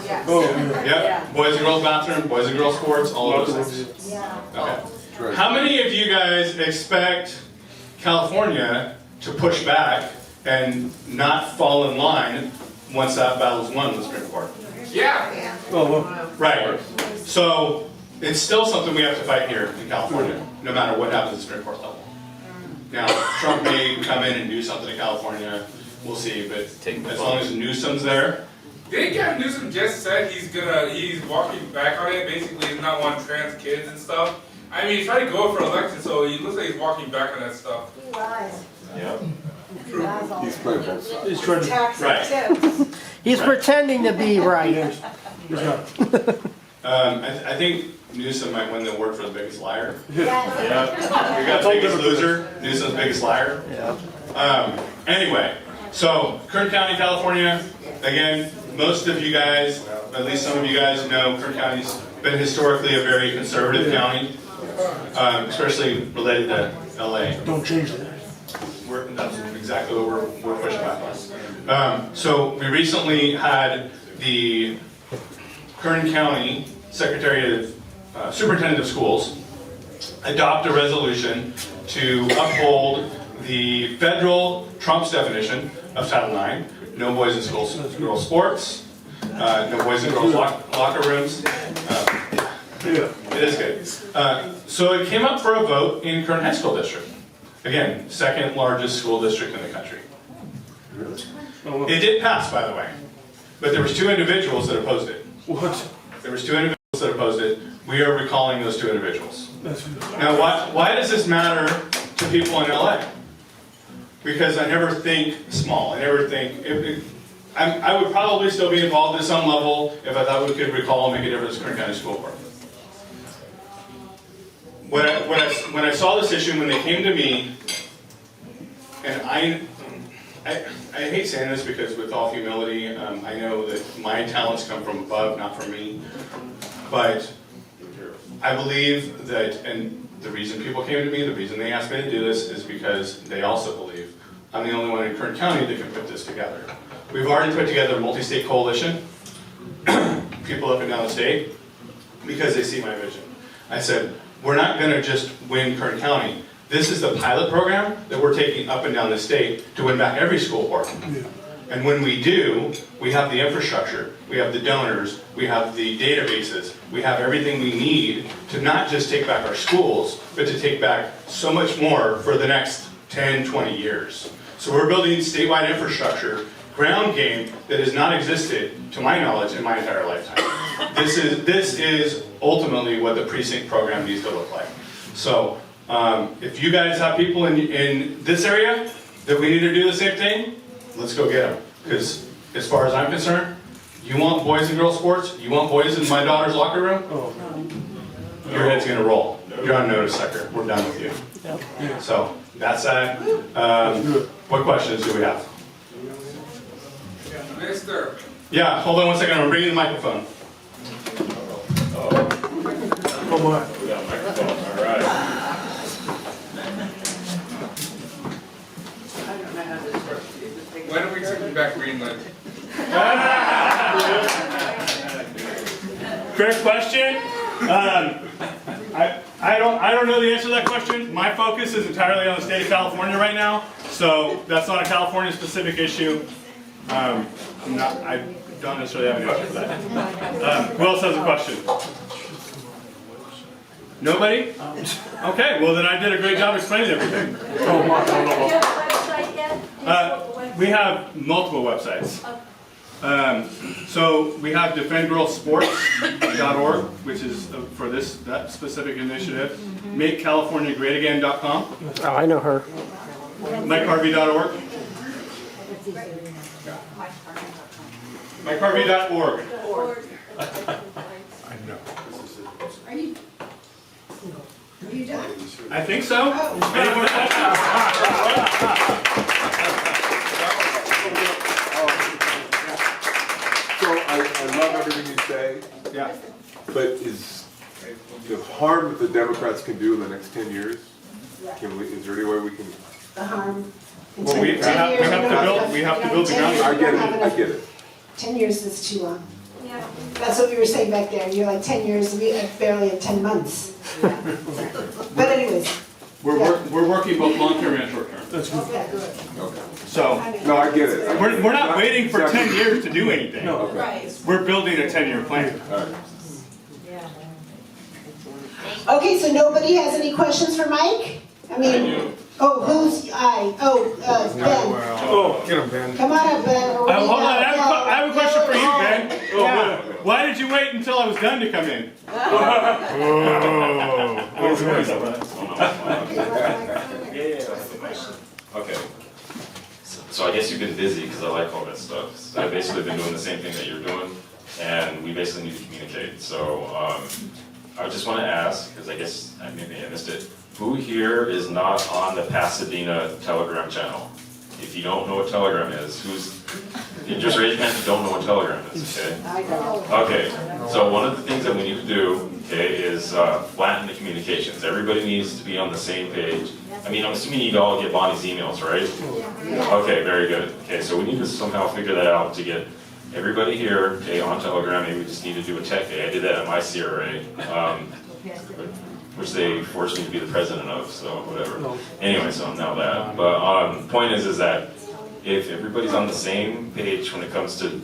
Yep, boys and girls bathroom, boys and girls sports, all of those things. Okay. How many of you guys expect California to push back and not fall in line once that battle's won in the Supreme Court? Yeah. Right. So it's still something we have to fight here in California, no matter what happens at the Supreme Court level. Now, Trump may come in and do something in California, we'll see, but as long as Newsom's there. Didn't Gavin Newsom just said he's walking back on it? Basically, he's not wanting trans kids and stuff. I mean, he's trying to go for election, so he looks like he's walking back on that stuff. He lies. Yep. He lies all He's the playing time. both sides. He's trying to, Taxes Right. too. He's pretending to be right. he's not. I think Newsom might win the award for the biggest liar. Yes. We got biggest loser, Newsom's biggest liar. Anyway, so Kern County, California, again, most of you guys, at least some of you guys know Kern County's been historically a very conservative county, especially related to LA. Don't change that. That's exactly what we're pushing back on. So we recently had the Kern County Secretary of Superintendent of Schools adopt a resolution to uphold the federal Trump's definition of Title IX: no boys in schools, girls sports, no boys in girls locker rooms. Yeah. It is good. So it came up for a vote in Kern High School District. Again, second largest school district in the country. It did pass, by the way, but there was 2 individuals that opposed it. What? There was 2 individuals that opposed it. We are recalling those 2 individuals. That's Now, why does this matter to people in LA? Because I never think small. I never think... I would probably still be involved at some level if I thought we could recall and make a difference in Kern County School Board. When I saw this issue, when they came to me, and I hate saying this because with all humility, I know that my talents come from above, not from me, but I believe that, and the reason people came to me, the reason they asked me to do this is because they also believe I'm the only one in Kern County that can put this together. We've already put together a multi-state coalition, people up and down the state, because they see my vision. I said, we're not going to just win Kern County. This is the pilot program that we're taking up and down the state to win back every school board. And when we do, we have the infrastructure, we have the donors, we have the databases, we have everything we need to not just take back our schools, but to take back so much more for the next 10, 20 years. So we're building statewide infrastructure, ground game that has not existed, to my knowledge, in my entire lifetime. This is ultimately what the precinct program needs to look like. So if you guys have people in this area that we need to do the same thing, let's go get them. Because as far as I'm concerned, you want boys and girls sports, you want boys in my daughter's locker room, your head's gonna roll. You're on notice, sucker. We're done with you. So that's that. What questions do we have? Mister. Yeah, hold on one second. I'm bringing the microphone. Come on. We got a microphone. All right. When are we taking back Greenland? Great question. I don't know the answer to that question. My focus is entirely on the state of California right now, so that's not a California specific issue. I don't necessarily have an answer for that. Who else has a question? Nobody? Okay, well then I did a great job explaining everything. Do you have a website yet? We have multiple websites. So we have defendgirlsports.org, which is for that specific initiative. MakeCaliforniaGreatAgain.com. Oh, I know her. MikeHarvey.org. MikeHarvey.org. Are you done? I think so. Any more questions? So I love everything you say, Yeah. but is the harm that the Democrats can do in the next 10 years, is there any way we can? The harm. In Well, we 10 have years, to don't build- we have to build the 10 years, groundwork. we don't have enough. I get it. 10 years is too long. Yeah. That's what we were saying back there. You're like 10 years, we barely at 10 months. But anyways. We're working both long-term and short-term. That's good. Yeah, good. Okay. So No, I get it. we're not waiting for 10 years to do anything. No. Right. We're building a 10-year plan. All right. Okay, so nobody has any questions for Mike? I mean, oh, who's, Ben. Oh, get him, Ben. Come on up, Ben. Hold on, I have a question for you, Ben. Oh, Why did you you wait until I was done to come in? Okay. So I guess you've been busy because I like all that stuff. So I've basically been doing the same thing that you're doing, and we basically need to communicate. So I just want to ask, because I guess maybe I missed it, who here is not on the Pasadena Telegram channel? If you don't know what Telegram is, just raise your hand if you don't know what Telegram is, okay? I know. Okay, so one of the things that we need to do, okay, is flatten the communications. Everybody needs to be on the same page. I mean, I'm assuming you all get Bonnie's emails, right? Okay, very good. Okay, so we need to somehow figure that out to get everybody here, okay, on Telegram. Maybe we just need to do a tech day. I did that at my CRA, which they forced me to be the president of, so whatever. Anyway, so I'm now that. But point is that if everybody's on the same page when it comes to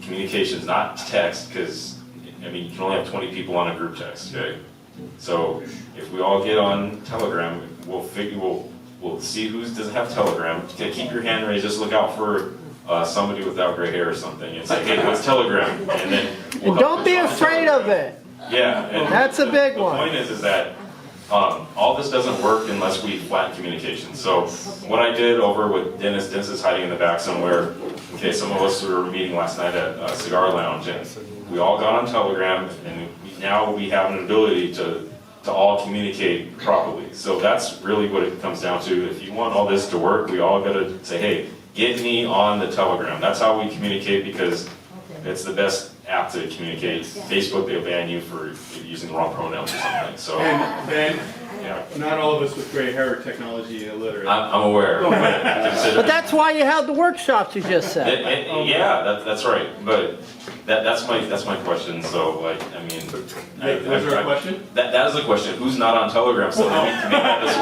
communications, not text, because I mean you can only have 20 people on a group text, okay? So if we all get on Telegram, we'll see who doesn't have Telegram. Okay, keep your hand raised. Just look out for somebody without gray hair or something. And say, hey, what's Telegram? And then And don't be afraid of it. yeah, and That's a big one. The point is that all this doesn't work unless we flatten communication. So what I did over with Dennis is hiding in the back somewhere. Okay, some of us were meeting last night at Cigar Lounge, and we all got on Telegram, and now we have an ability to all communicate properly. So that's really what it comes down to. If you want all this to work, we all gotta say, hey, get me on the Telegram. That's how we communicate, because it's the best app to communicate. Facebook, they'll ban you for using the wrong pronouns or something. So, And Ben, yeah, not all of us with gray hair are technology illiterate. I'm aware. But that's why you have the workshops you just said. Yeah, that's right. But that's my question. So, like, I mean, Was there a question? That is a question. Who's not on Telegram so that we can make all this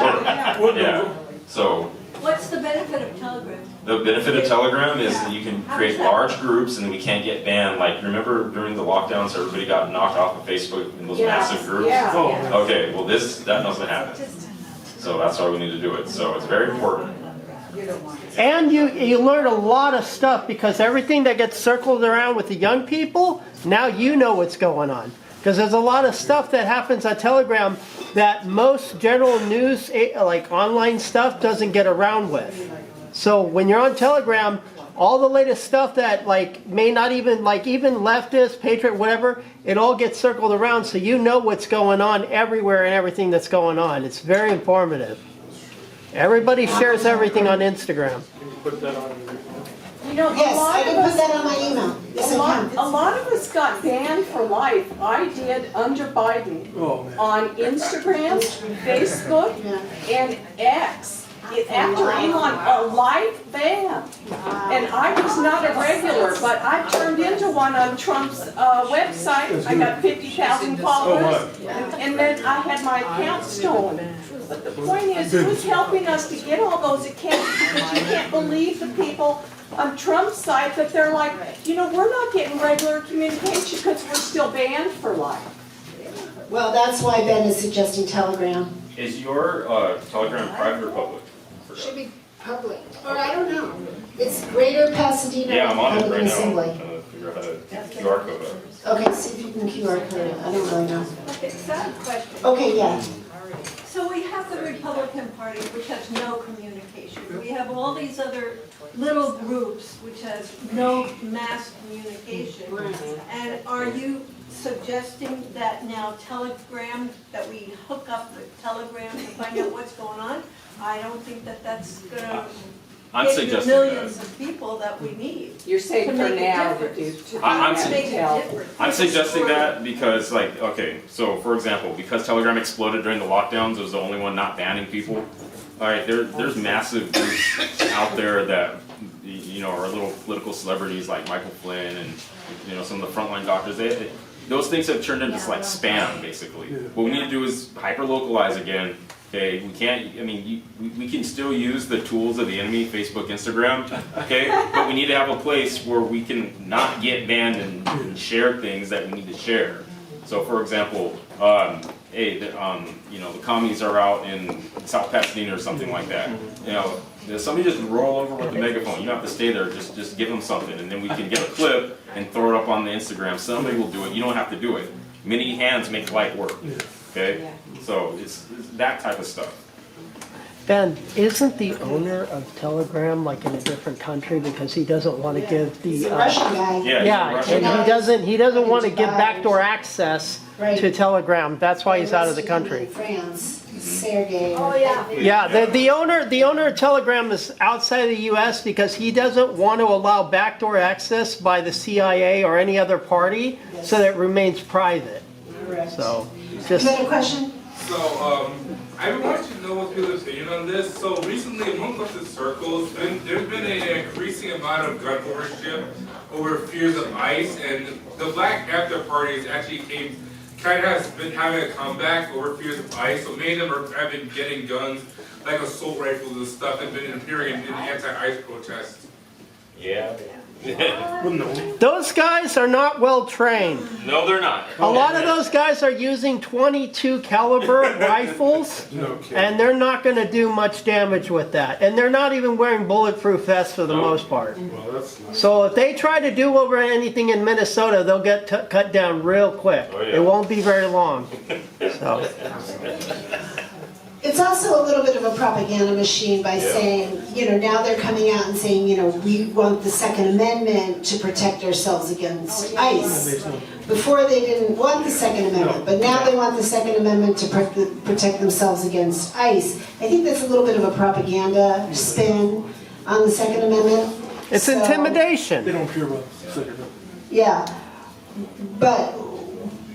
work? Yeah. So. What's the benefit of Telegram? The benefit of Telegram is that you can create large groups and then we can't get banned. Like, remember during the lockdowns, everybody got knocked off of Facebook in those massive groups? Yeah. Okay, well that doesn't happen. So that's why we need to do it. So it's very important. And you learn a lot of stuff, because everything that gets circled around with the young people, now you know what's going on. Because there's a lot of stuff that happens on Telegram that most general news, like online stuff, doesn't get around with. So when you're on Telegram, all the latest stuff that like may not even, like even leftist, patriot, whatever, it all gets circled around, so you know what's going on everywhere and everything that's going on. It's very informative. Everybody shares everything on Instagram. You know, Yes, I can put that on my email. Yes, I can. a lot of us got banned for life. I did under Biden on Instagram, Facebook, and X. After Elon, a life ban. And I was not a regular, but I turned into one on Trump's website. I got 50,000 followers, and then I had my account stolen. But the point is, who's helping us to get all those accounts? Because you can't believe the people on Trump's side that they're like, you know, we're not getting regular communication because we're still banned for life. Well, that's why Ben is suggesting Telegram. Is your Telegram private or public? Should be public, or I don't know. It's Greater Pasadena Yeah, I'm on it right Republican now. Assembly. I'm trying to figure out how to QR code it. Okay, see if you can QR code it. I don't really know. Okay, sad question. Okay, yeah. So we have the Republican Party, which has no communication. We have all these other little groups, which has no mass communication. And are you suggesting that now Telegram, that we hook up with Telegram to find out what's going on? I don't think that that's gonna I'm get the suggesting millions that. of people that we need. You're saying To for make a now to difference. do. I'm To make a difference. I'm suggesting that because, like, okay, so for example, because Telegram exploded during the lockdowns, it was the only one not banning people. All right, there's massive groups out there that, you know, are little political celebrities like Michael Flynn and, you know, some of the frontline doctors. Those things have turned into like spam, basically. What we need to do is hyper-localize again. Okay, we can't, I mean, we can still use the tools of the enemy, Facebook, Instagram, okay? But we need to have a place where we can not get banned and share things that we need to share. So for example, you know, the commies are out in South Pasadena or something like that. You know, Somebody just roll over with the megaphone. You don't have to stay there. Just give them something, and then we can get a clip and throw it up on the Instagram. Somebody will do it. You don't have to do it. Many hands make light work. Okay, so it's that type of stuff. Ben, isn't the owner of Telegram like in a different country because he doesn't want to give the He's a Russian guy. Yeah, yeah, Russian. and he doesn't want to give backdoor access Right. to Telegram. That's why he's out of the country. In France, Sergey. Oh, yeah. Yeah, the owner of Telegram is outside of the U.S. because he doesn't want to allow backdoor access by the CIA or any other party, so that it remains private. Correct. So, You just had a question? So, I wanted to know what people's opinion on this. So recently, among the circles, there's been an increasing amount of gun ownership over fears of ICE, and the Black Panther parties actually kind of has been having a comeback over fears of ICE. So many of them have been getting guns, like assault rifles and stuff, and been appearing in anti-ICE protests. Yeah. those guys are not well trained. No, they're not. A lot of those guys are using .22 caliber rifles, and they're not going to do much damage with that. And they're not even wearing bulletproof vests for the most part. So if they try to do over anything in Minnesota, they'll get cut down real quick. Oh, yeah. It won't be very long. So. It's also a little bit of a propaganda machine by saying, now they're coming out and saying, we want the Second Amendment to protect ourselves against ICE. Before they didn't want the Second Amendment, but now they want the Second Amendment to protect themselves against ICE. I think that's a little bit of a propaganda spin on the Second Amendment. It's So, intimidation. They don't care about Second Amendment. Yeah, but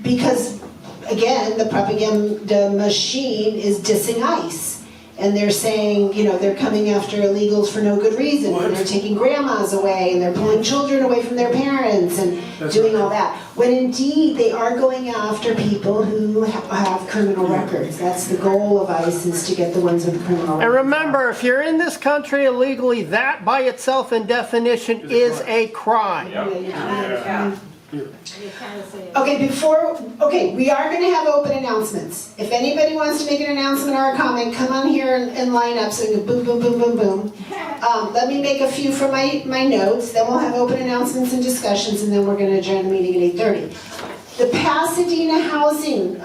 because, again, the propaganda machine is dissing ICE. And they're saying, they're coming after illegals for no good reason. And they're taking grandmas away, and they're pulling children away from their parents, and doing all that. When indeed, they are going after people who have criminal records. That's the goal of ICE, is to get the ones with criminal records. And remember, if you're in this country illegally, that by itself in definition is a crime. Yeah. Okay, we are going to have open announcements. If anybody wants to make an announcement or a comment, come on here and line up so we can boom, boom, boom, boom, boom. Let me make a few from my notes, then we'll have open announcements and discussions, and then we're going to adjourn the meeting at 8:30. The Pasadena housing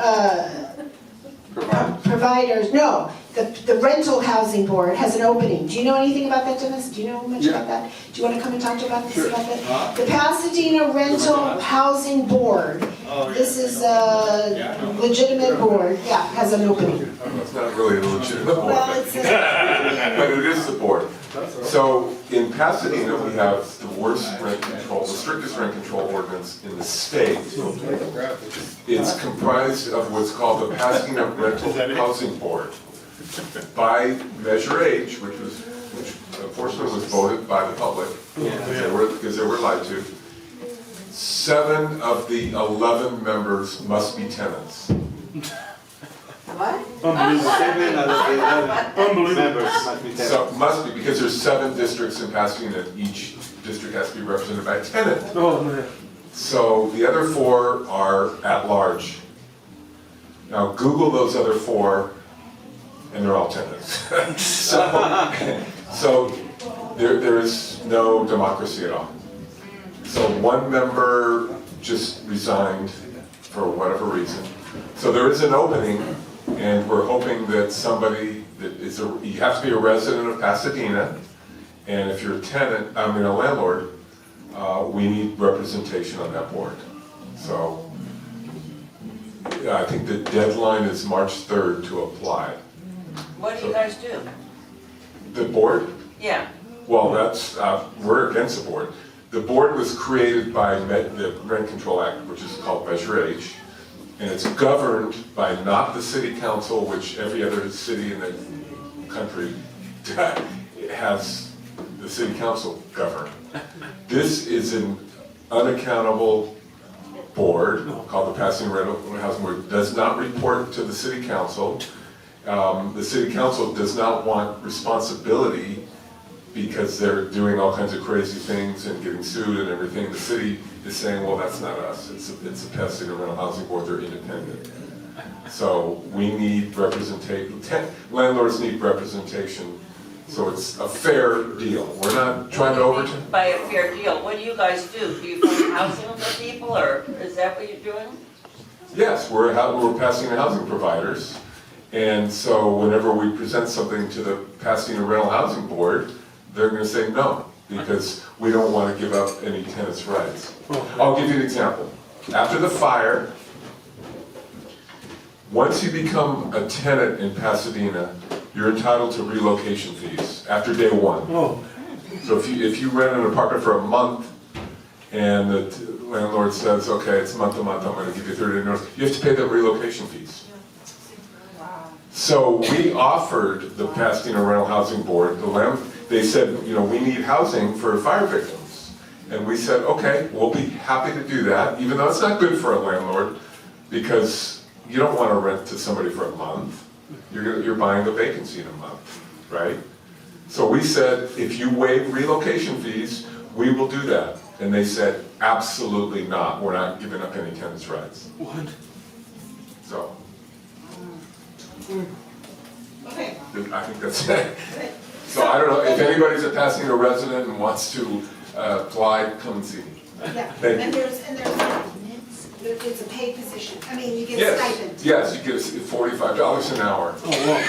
providers, no, the rental housing board has an opening. Do you know anything about that, Dennis? Do you know much about that? Do you want to come and talk about this? About that? The Pasadena Rental Housing Board. This is a legitimate board. Yeah, has an opening. It's not really a legitimate board, Well, it's but it is a board. So in Pasadena, we have the worst rent control, the strictest rent control ordinance in the state. It's comprised of what's called the Pasadena Rental Housing Board. By Measure H, which unfortunately was voted by the public, because they were lied to, 7 of the 11 members must be tenants. What? So must be, because there's 7 districts in Pasadena, and each district has to be represented by a tenant. Oh, man. So the other 4 are at large. Now Google those other 4, and they're all tenants. so there is no democracy at all. So one member just resigned for whatever reason. So there is an opening, and we're hoping that somebody you have to be a resident of Pasadena, and if you're a landlord, we need representation on that board. So I think the deadline is March 3rd to apply. What do you guys do? The board? Yeah. Well, we're against the board. The board was created by the Rent Control Act, which is called Measure H, and it's governed by not the city council, which every other city in the country has the city council govern. This is an unaccountable board called the Pasadena Rental Housing Board. It does not report to the city council. The city council does not want responsibility because they're doing all kinds of crazy things and getting sued and everything. The city is saying, well, that's not us. It's the Pasadena Rental Housing Board. They're independent. So we need representation. Landlords need representation So it's a fair deal. We're not trying to overturn. By a fair deal, what do you guys do? Do you find housing for people, or is that what you're doing? Yes, we're Pasadena housing providers. And so whenever we present something to the Pasadena Rental Housing Board, they're gonna say no, because we don't wanna give up any tenants' rights. I'll give you an example. After the fire, once you become a tenant in Pasadena, you're entitled to relocation fees after day one. So if you rent an apartment for a month and the landlord says, okay, it's month to month, I'm gonna give you 30 days notice, you have to pay them relocation fees. So we offered the Pasadena Rental Housing Board, they said, you know, we need housing for fire victims. And we said, okay, we'll be happy to do that, even though it's not good for a landlord, because you don't want to rent to somebody for a month. You're buying a vacancy in a month, right? So we said, if you waive relocation fees, we will do that. And they said, absolutely not. We're not giving up any tenants' rights. What? So, Okay. I think that's it. So I don't know, if anybody's a Pasadena resident and wants to apply, come and see me. Yeah, Thank and you. it's a paid position. I mean, you get a Yes, stipend. yes, you get $45 an hour Wow.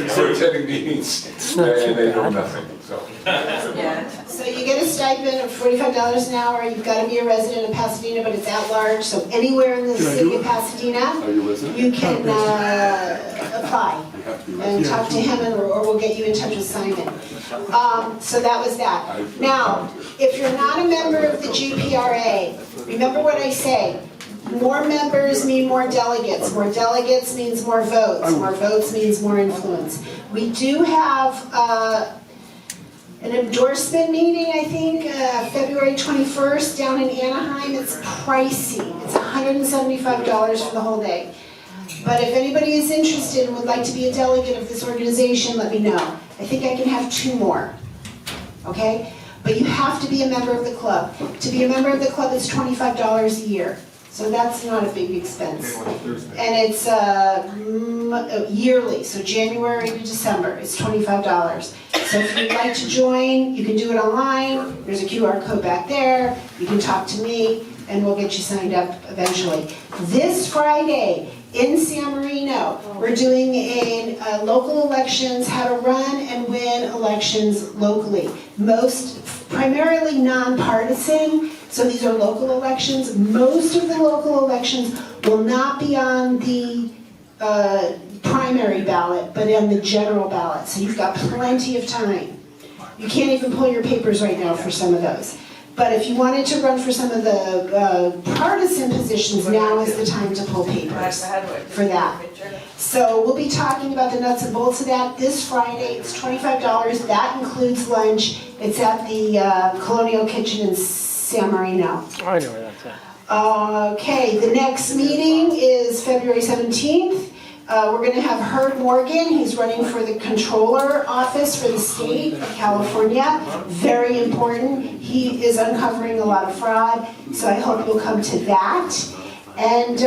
for attending meetings, and they know nothing, so. Yeah. So you get a stipend of $45 an hour. You've got to be a resident of Pasadena, but it's at large. So anywhere in the Can I city do of it? Pasadena, Are you listening? you can apply You have to be and resident. talk to him, or we'll get you in touch with Simon. So that was that. Now, if you're not a member of the GPRA, remember what I say. More members mean more delegates. More delegates means more votes. More votes means more influence. We do have an endorsement meeting, I think, February 21st down in Anaheim. It's pricey. It's $175 for the whole day. But if anybody is interested and would like to be a delegate of this organization, let me know. I think I can have 2 more. Okay? But you have to be a member of the club. To be a member of the club is $25 a year. So that's not a big expense. And it's yearly, so January to December, it's $25. So if you'd like to join, you can do it online. There's a QR code back there. You can talk to me, and we'll get you signed up eventually. This Friday in San Marino, we're doing a local elections, how to run and win elections locally. Primarily nonpartisan. So these are local elections. Most of the local elections will not be on the primary ballot, but on the general ballot. So you've got plenty of time. You can't even pull your papers right now for some of those. But if you wanted to run for some of the partisan positions, now is the time to pull papers for that. So we'll be talking about the nuts and bolts of that this Friday. It's $25. That includes lunch. It's at the Colonial Kitchen in San Marino. I know where that's at. Okay, the next meeting is February 17th. We're going to have Herb Morgan. He's running for the controller office for the state of California. Very important. He is uncovering a lot of fraud, so I hope you'll come to that. And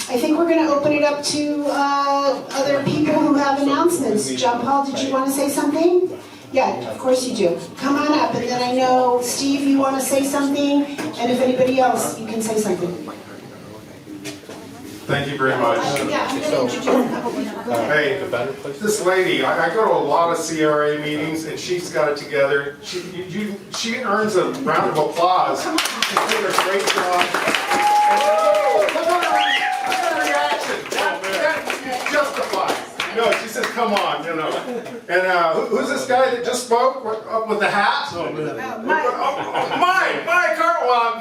I think we're going to open it up to other people who have announcements. John Paul, did you want to say something? Yeah, of course you do. Come on up, and then I know, Steve, you want to say something, and if anybody else, you can say something. Thank you very much. Yeah, I'm going to introduce a couple people. Go ahead. Hey, this lady, I go to a lot of CRA meetings, and she's got it together. She earns a round of applause. She's doing a great job. Look at her reaction. That justifies. No, she says, come on, you know. And who's this guy that just spoke with the hat?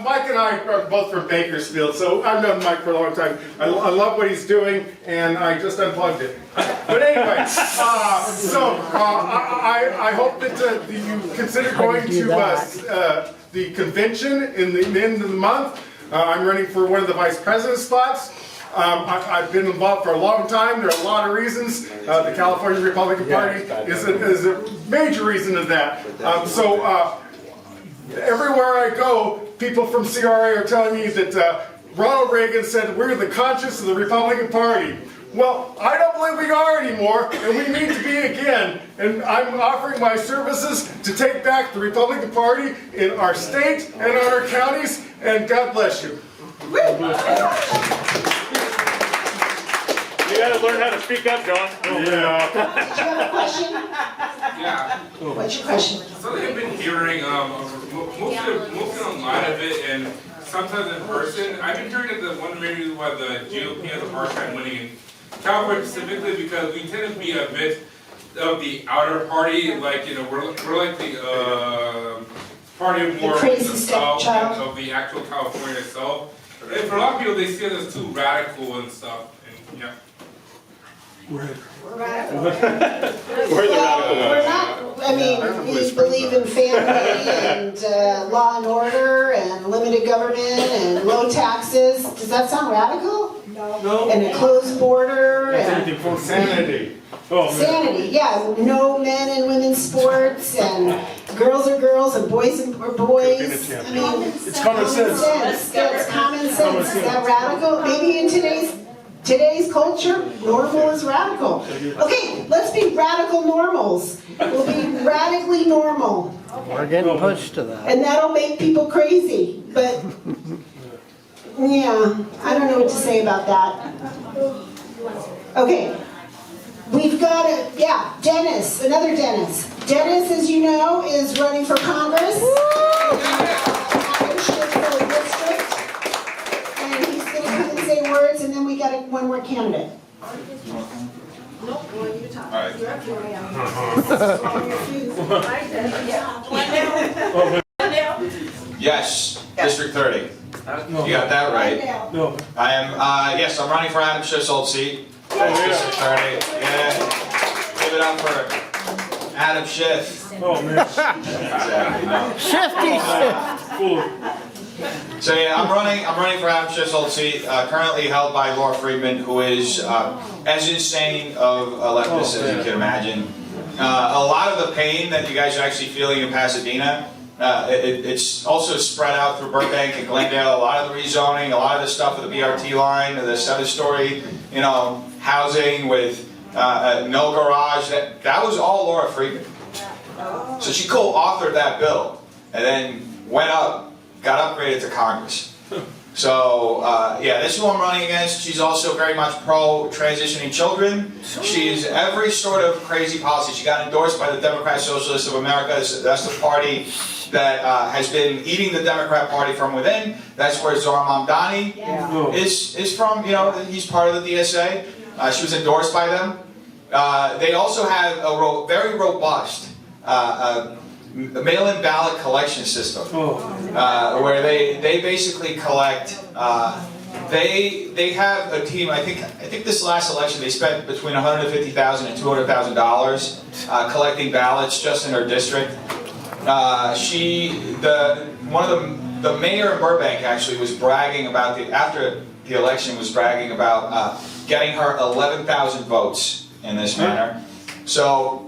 Mike and I are both from Bakersfield, so I've known Mike for a long time. I love what he's doing, and I just unplugged it. But anyway, I hope that you consider going to the convention in the end of the month. I'm running for one of the vice president spots. I've been involved for a long time. There are a lot of reasons. The California Republican Party is a major reason of that. Everywhere I go, people from CRA are telling me that Ronald Reagan said, we're the conscience of the Republican Party. Well, I don't believe we are anymore, and we need to be again. And I'm offering my services to take back the Republican Party in our state and in our counties, and God bless you. You gotta learn how to speak up, John. Yeah. Did you have a question? Yeah. What's your question? So I've been hearing, mostly online of it and sometimes in person. I've been hearing that the one main reason why the GOP has a hard time winning in California specifically because we tend to be a bit of the outer party, like, you know, we're like the party of more crazy the South stepchild. of the actual California itself. And for a lot of people, they see us as too radical and stuff. And, yeah. We're We're the radical we're ones. not, I mean, we believe in family and law and order and limited government and low taxes. Does that sound radical? No. And a closed border and Sanity. Oh, sanity, yeah, no men and women's sports and girls are girls and boys are boys. I mean, It's common sense. Yeah, it's common sense. Is that radical? Maybe in today's culture, normal is radical. Okay, let's be radical normals. We'll be radically normal. We're getting pushed to that. And that'll make people crazy, but, yeah, I don't know what to say about that. Okay, we've got Dennis, another Dennis. Dennis, as you know, is running for Congress. And he's gonna come and say words, and then we got one more candidate. Nope, I want you to talk. Alright. You're up here, Yes, District 30. You got that right. No. I am, yes, I'm running for Adam Schiff's old seat. District 30. Yeah. Give it up for Adam Schiff. Oh, man. Exactly, no. Shifty shift. Cool. So yeah, I'm running for Adam Schiff's old seat, currently held by Laura Friedman, who is as insane of a leftist as you can imagine. A lot of the pain that you guys are actually feeling in Pasadena, it's also spread out through Burbank and Glendale. A lot of the rezoning, a lot of the stuff with the BRT line, the 7-story, you know, housing with no garage. That was all Laura Friedman. So she co-authored that bill, and then went up, got upgraded to Congress. So, yeah, this is who I'm running against. She's also very much pro-transitioning children. She's every sort of crazy policy. She got endorsed by the Democrat Socialists of America. That's the party that has been eating the Democrat Party from within. That's where Zohar Mamdani is from. You know, he's part of the DSA. She was endorsed by them. They also have a very robust mail-in ballot collection system, where they basically collect. They have a team. I think this last election they spent between $150,000 and $200,000 collecting ballots just in her district. The mayor of Burbank actually was bragging about after the election was bragging about getting her 11,000 votes in this manner. So.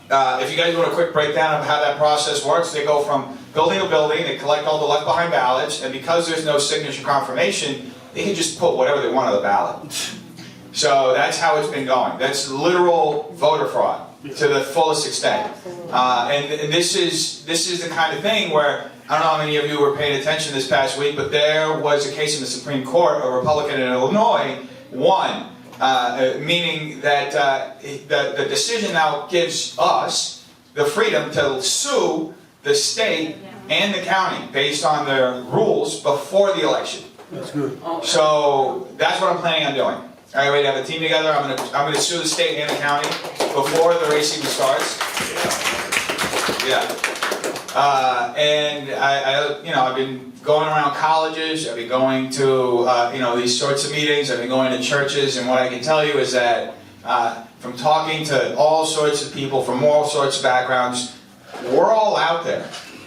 If you guys want a quick breakdown of how that process works, they go from building to building, they collect all the left behind ballots, and because there's no signature confirmation, they can just put whatever they want on the ballot. So that's how it's been going. That's literal voter fraud to the fullest extent. And this is the kind of thing where, I don't know how many of you were paying attention this past week, but there was a case in the Supreme Court, a Republican in Illinois won. Meaning that the decision now gives us the freedom to sue the state and the county based on their rules before the election. That's good. So that's what I'm planning on doing. All right, we have a team together. I'm gonna sue the state and the county before the race even starts. Yeah. And I've been going around colleges, I've been going to, these sorts of meetings, I've been going to churches, and what I can tell you is that from talking to all sorts of people from all sorts of backgrounds, we're all out there.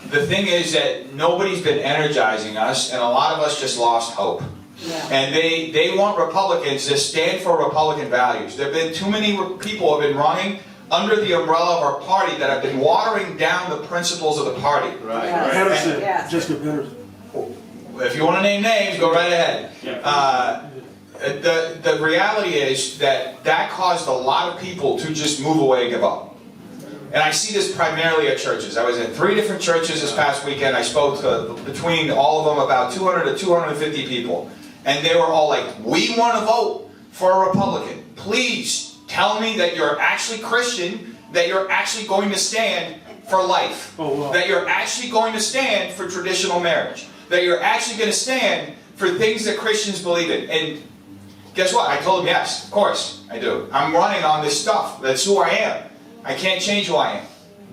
The thing is that nobody's been energizing us, and a lot of us just lost hope. Yeah. And they want Republicans to stand for Republican values. There have been too many people who have been running under the umbrella of our party that have been watering down the principles of the party. Right. Yes. Patterson. Yes. Jessica Patterson. If you want to name names, go right ahead. the reality is that that caused a lot of people to just move away and give up. And I see this primarily at churches. I was at 3 different churches this past weekend. I spoke to, between all of them, about 200 to 250 people. And they were all like, we want to vote for a Republican. Please tell me that you're actually Christian, that you're actually going to stand for life, that you're actually going to stand for traditional marriage, that you're actually going to stand for things that Christians believe in. And guess what? I told them, yes, of course I do. I'm running on this stuff. That's who I am. I can't change who I am,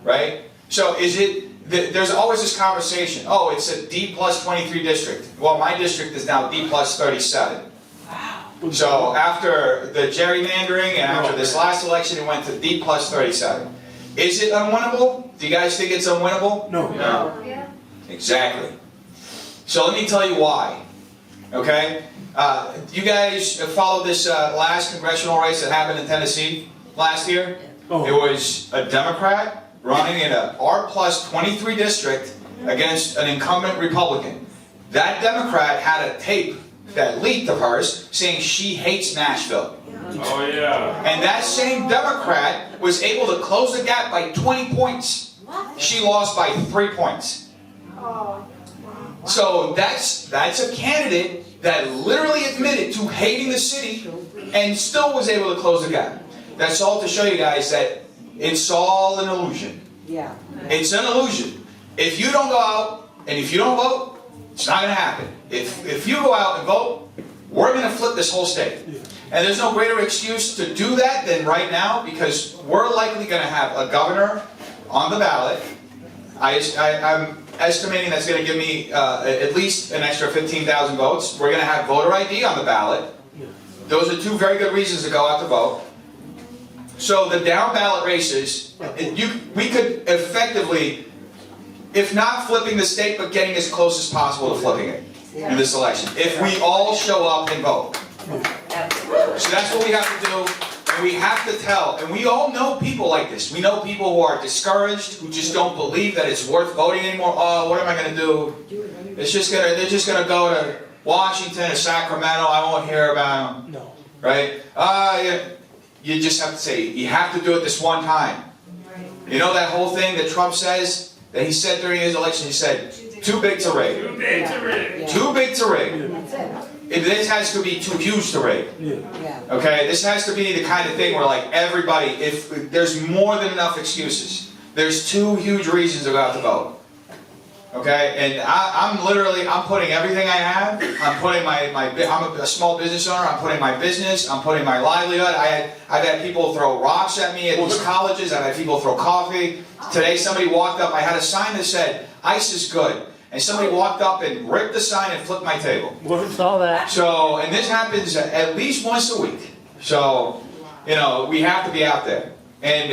right? So is it, there's always this conversation, oh, it's a D plus 23 district. Well, my district is now D plus 37. So after the gerrymandering and after this last election, it went to D plus 37. Is it unwinnable? Do you guys think it's unwinnable? No. No. Exactly. So let me tell you why. Okay? You guys followed this last congressional race that happened in Tennessee last year? Oh. It was a Democrat running in a R plus 23 district against an incumbent Republican. That Democrat had a tape that leaked of hers saying she hates Nashville. Oh yeah. And that same Democrat was able to close the gap by 20 points. She lost by 3 points. So that's a candidate that literally admitted to hating the city and still was able to close the gap. That's all to show you guys that it's all an illusion. Yeah. It's an illusion. If you don't go out and if you don't vote, it's not going to happen. If you go out and vote, we're going to flip this whole state. And there's no greater excuse to do that than right now, because we're likely going to have a governor on the ballot. I'm estimating that's going to give me at least an extra 15,000 votes. We're going to have voter ID on the ballot. Those are 2 very good reasons to go out to vote. So the down ballot races, we could effectively, if not flipping the state, but getting as close as possible to flipping it in this election, if we all show up and vote. So that's what we have to do, and we have to tell, and we all know people like this. We know people who are discouraged, who just don't believe that it's worth voting anymore. Oh, what am I going to do? They're just going to go to Washington or Sacramento. I won't hear about them. No. Right? You just have to say, you have to do it this one time. You know that whole thing that Trump says, that he said during his election, he said, too big to rig. Too big to rig. Too big to rig. This has to be too huge to rig. Okay, this has to be the kind of thing where like everybody, if there's more than enough excuses, there's 2 huge reasons to go out to vote. Okay, and I'm putting everything I have. I'm putting I'm a small business owner. I'm putting my business. I'm putting my livelihood. I've had people throw rocks at me at these colleges. I've had people throw coffee. Today somebody walked up. I had a sign that said "Ice is good," and somebody walked up and ripped the sign and flipped my table. Saw that. So, and this happens at least once a week. So, we have to be out there. And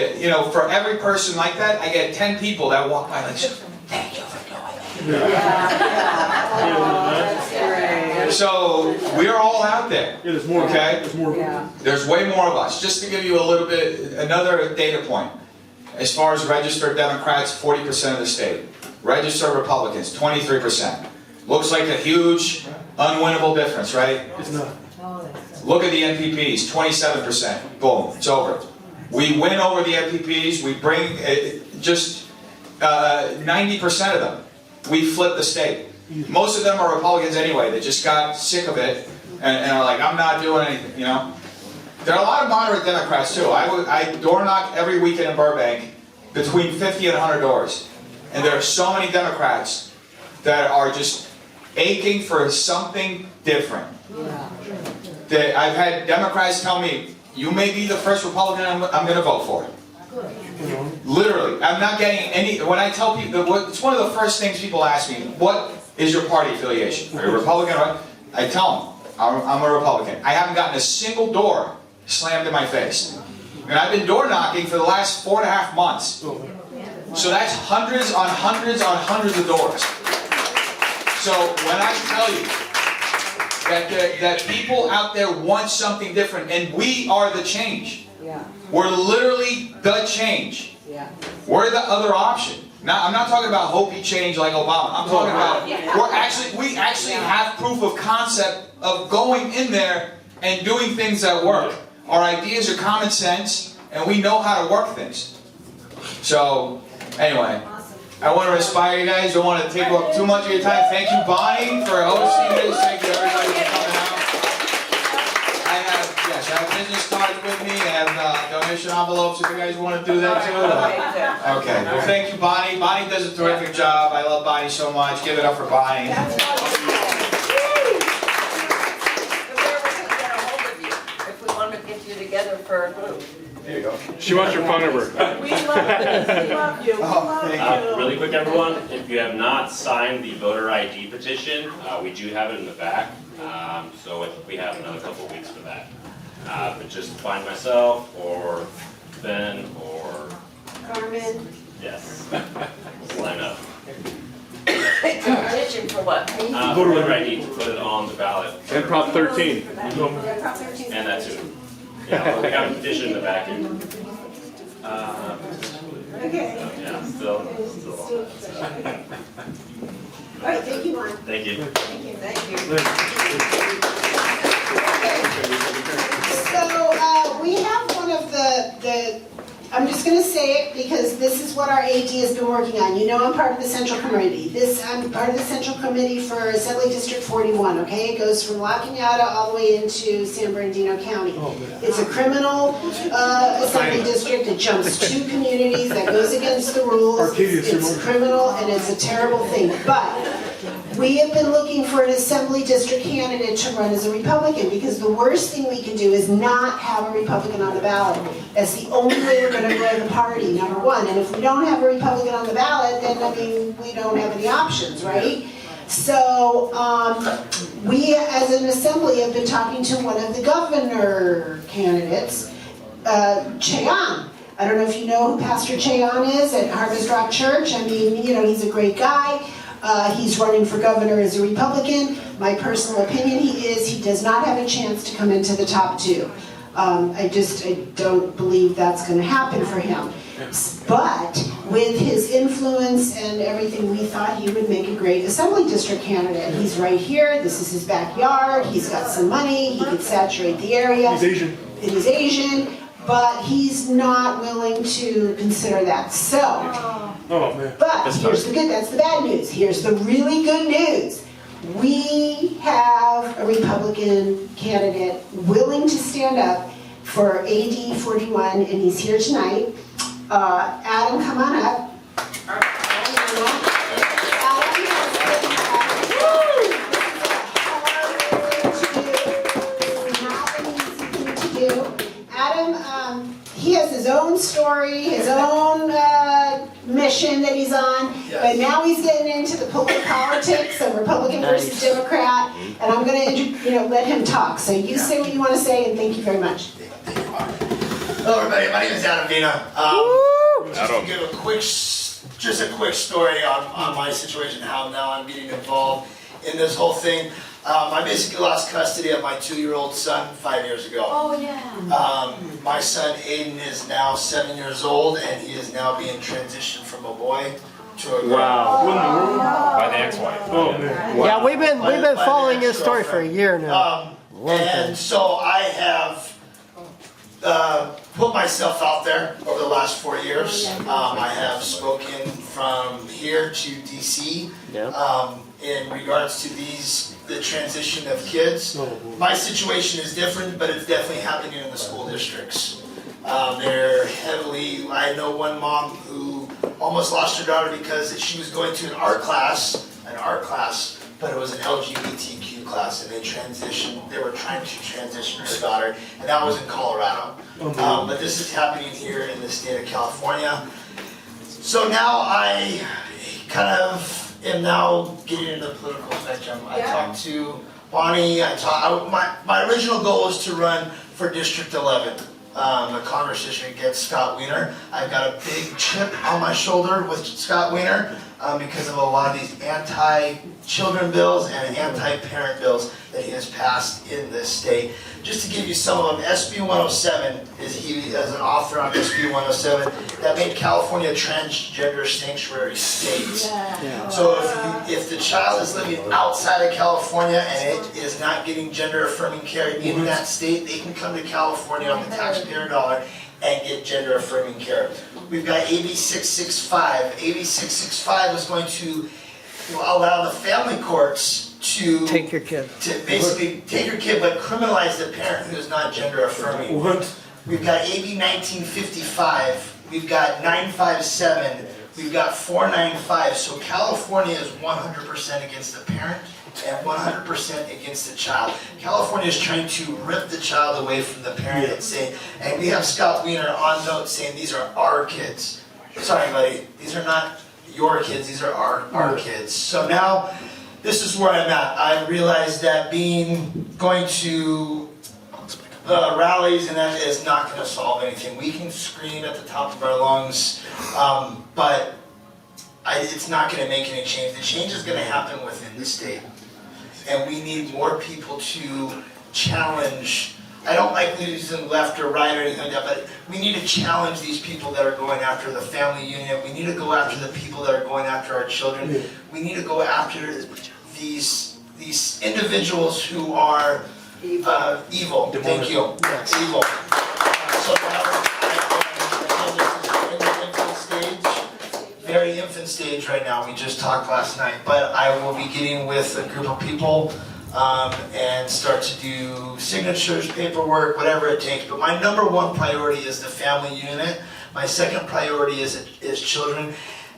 for every person like that, I get 10 people that walk by like, "Thank you for doing it." So we're all out there. There's more. Okay? There's more. There's way more of us. Just to give you a little bit, another data point. As far as registered Democrats, 40% of the state. Registered Republicans, 23%. Looks like a huge, unwinnable difference, right? It's not. Look at the NPPs, 27%. Boom, it's over. We win over the NPPs. We bring just 90% of them. We flip the state. Most of them are Republicans anyway. They just got sick of it and are like, I'm not doing anything, There are a lot of moderate Democrats too. I door knock every weekend in Burbank between 50 and 100 doors. And there are so many Democrats that are just aching for something different. I've had Democrats tell me, you may be the first Republican I'm going to vote for. Literally. I'm not getting any, when I tell people, it's one of the first things people ask me, what is your party affiliation? Are you a Republican? I tell them, I'm a Republican. I haven't gotten a single door slammed in my face. And I've been door knocking for the last 4.5 months. So that's hundreds on hundreds on hundreds of doors. So when I tell you that people out there want something different, and we are the change. We're literally the change. We're the other option. Now, I'm not talking about hopey change like Obama. I'm talking about we actually have proof of concept of going in there and doing things that work. Our ideas are common sense, and we know how to work things. So, anyway, I want to inspire you guys. Don't want to take up too much of your time. Thank you, Bonnie, for hosting this. Thank you, everybody, for coming out. I have business cards with me. I have donation envelopes if you guys want to do that too. Okay. Well, thank you, Bonnie. Bonnie does a terrific job. I love Bonnie so much. Give it up for Bonnie. Where we can get a hold of you if we want to get you together for a group. There you go. She wants your phone number. We love you, we love you, we love you. Really quick, everyone, if you have not signed the voter ID petition, we do have it in the back. So we have another couple of weeks for that. But just find myself or Ben or Carmen. yes, line up. It's a petition for what? Voter ID to put it on the ballot. And Prop 13. Yeah, Prop 13. And that too. Yeah, we got a petition in the back. Okay. Yeah, still on that. All right, thank you, Mark. Thank you. Thank you. So, we have one of the, I'm just gonna say it because this is what our AD has been working on. You know I'm part of the Central Committee. I'm part of the Central Committee for Assembly District 41, okay? It goes from La Cañada all the way into San Bernardino County. It's a criminal assembly district. It jumps 2 communities. That goes against the rules. It's criminal and it's a terrible thing. But we have been looking for an assembly district candidate to run as a Republican because the worst thing we can do is not have a Republican on the ballot. That's the only way we're going to grow the party, number one. And if we don't have a Republican on the ballot, then, I mean, we don't have any options, right? So we, as an assembly, have been talking to one of the governor candidates, Cheon. I don't know if you know who Pastor Cheon is at Harvest Rock Church. I mean, you know, he's a great guy. He's running for governor as a Republican. My personal opinion, he does not have a chance to come into the top 2. I don't believe that's going to happen for him. But with his influence and everything, we thought he would make a great assembly district candidate. He's right here. This is his backyard. He's got some money. He could saturate the area. He's Asian. He's Asian, but he's not willing to consider that. So, Oh, man. but here's the good, that's the bad news. Here's the really good news. We have a Republican candidate willing to stand up for AD 41, and he's here tonight. Adam, come on up. Adam, he has his own story, his own mission that he's on, but now he's getting into the politics of Republican versus Democrat, and I'm going to let him talk. So you say what you want to say, and thank you very much. Hello everybody, my name is Adam Vina. Just to give a quick story on my situation, how now I'm getting involved in this whole thing. I basically lost custody of my 2-year-old son 5 years ago. Oh, yeah. My son Aiden is now 7 years old, and he is now being transitioned from a boy to a girl. Wow. By the ex-wife. Oh, man. Yeah, we've been following his story for a year now. And so I have put myself out there over the last 4 years. I have spoken from here to DC in regards to the transition of kids. My situation is different, but it's definitely happening in the school districts. They're heavily, I know one mom who almost lost her daughter because she was going to an art class, but it was an LGBTQ class, and they were trying to transition her daughter, and that was in Colorado. But this is happening here in the state of California. So now I kind of am now getting into the political spectrum. I talked to Bonnie, my original goal was to run for District 11. The Congress district gets Scott Wiener. I've got a big chip on my shoulder with Scott Wiener. because of a lot of these anti-children bills and anti-parent bills that he has passed in this state. Just to give you some of them, SB 107 he is an author on SB 107 that made California a transgender sanctuary state. So if the child is living outside of California and it is not getting gender affirming care in that state, they can come to California on the taxpayer dollar and get gender affirming care. We've got AB 665. AB 665 is going to allow the family courts to Take your kid. to basically take your kid but criminalize the parent who is not gender affirming. What? We've got AB 1955, we've got 957, we've got 495. So California is 100% against the parent and 100% against the child. California is trying to rip the child away from the parent and say, and we have Scott Wiener on note saying these are our kids. Sorry buddy, these are not your kids, these are our kids. So now, this is where I'm at. I realized that going to rallies and that is not going to solve anything. We can scream at the top of our lungs, but it's not going to make any change. The change is going to happen within the state. And we need more people to challenge. I don't like using left or right or anything like that, but we need to challenge these people that are going after the family unit. We need to go after the people that are going after our children. We need to go after these individuals who are evil. Thank you. Evil. So now I'm in the infant stage, very infant stage right now. We just talked last night, but I will be getting with a group of people and start to do signatures, paperwork, whatever it takes. But my number one priority is the family unit. My second priority is children.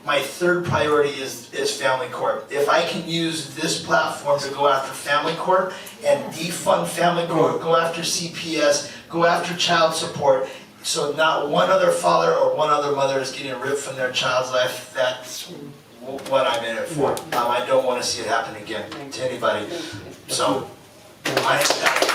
My third priority is family court. If I can use this platform to go after family court and defund family court, go after CPS, go after child support, so not one other father or one other mother is getting ripped from their child's life, that's what I'm in it for. I don't want to see it happen again to anybody. So, I am that.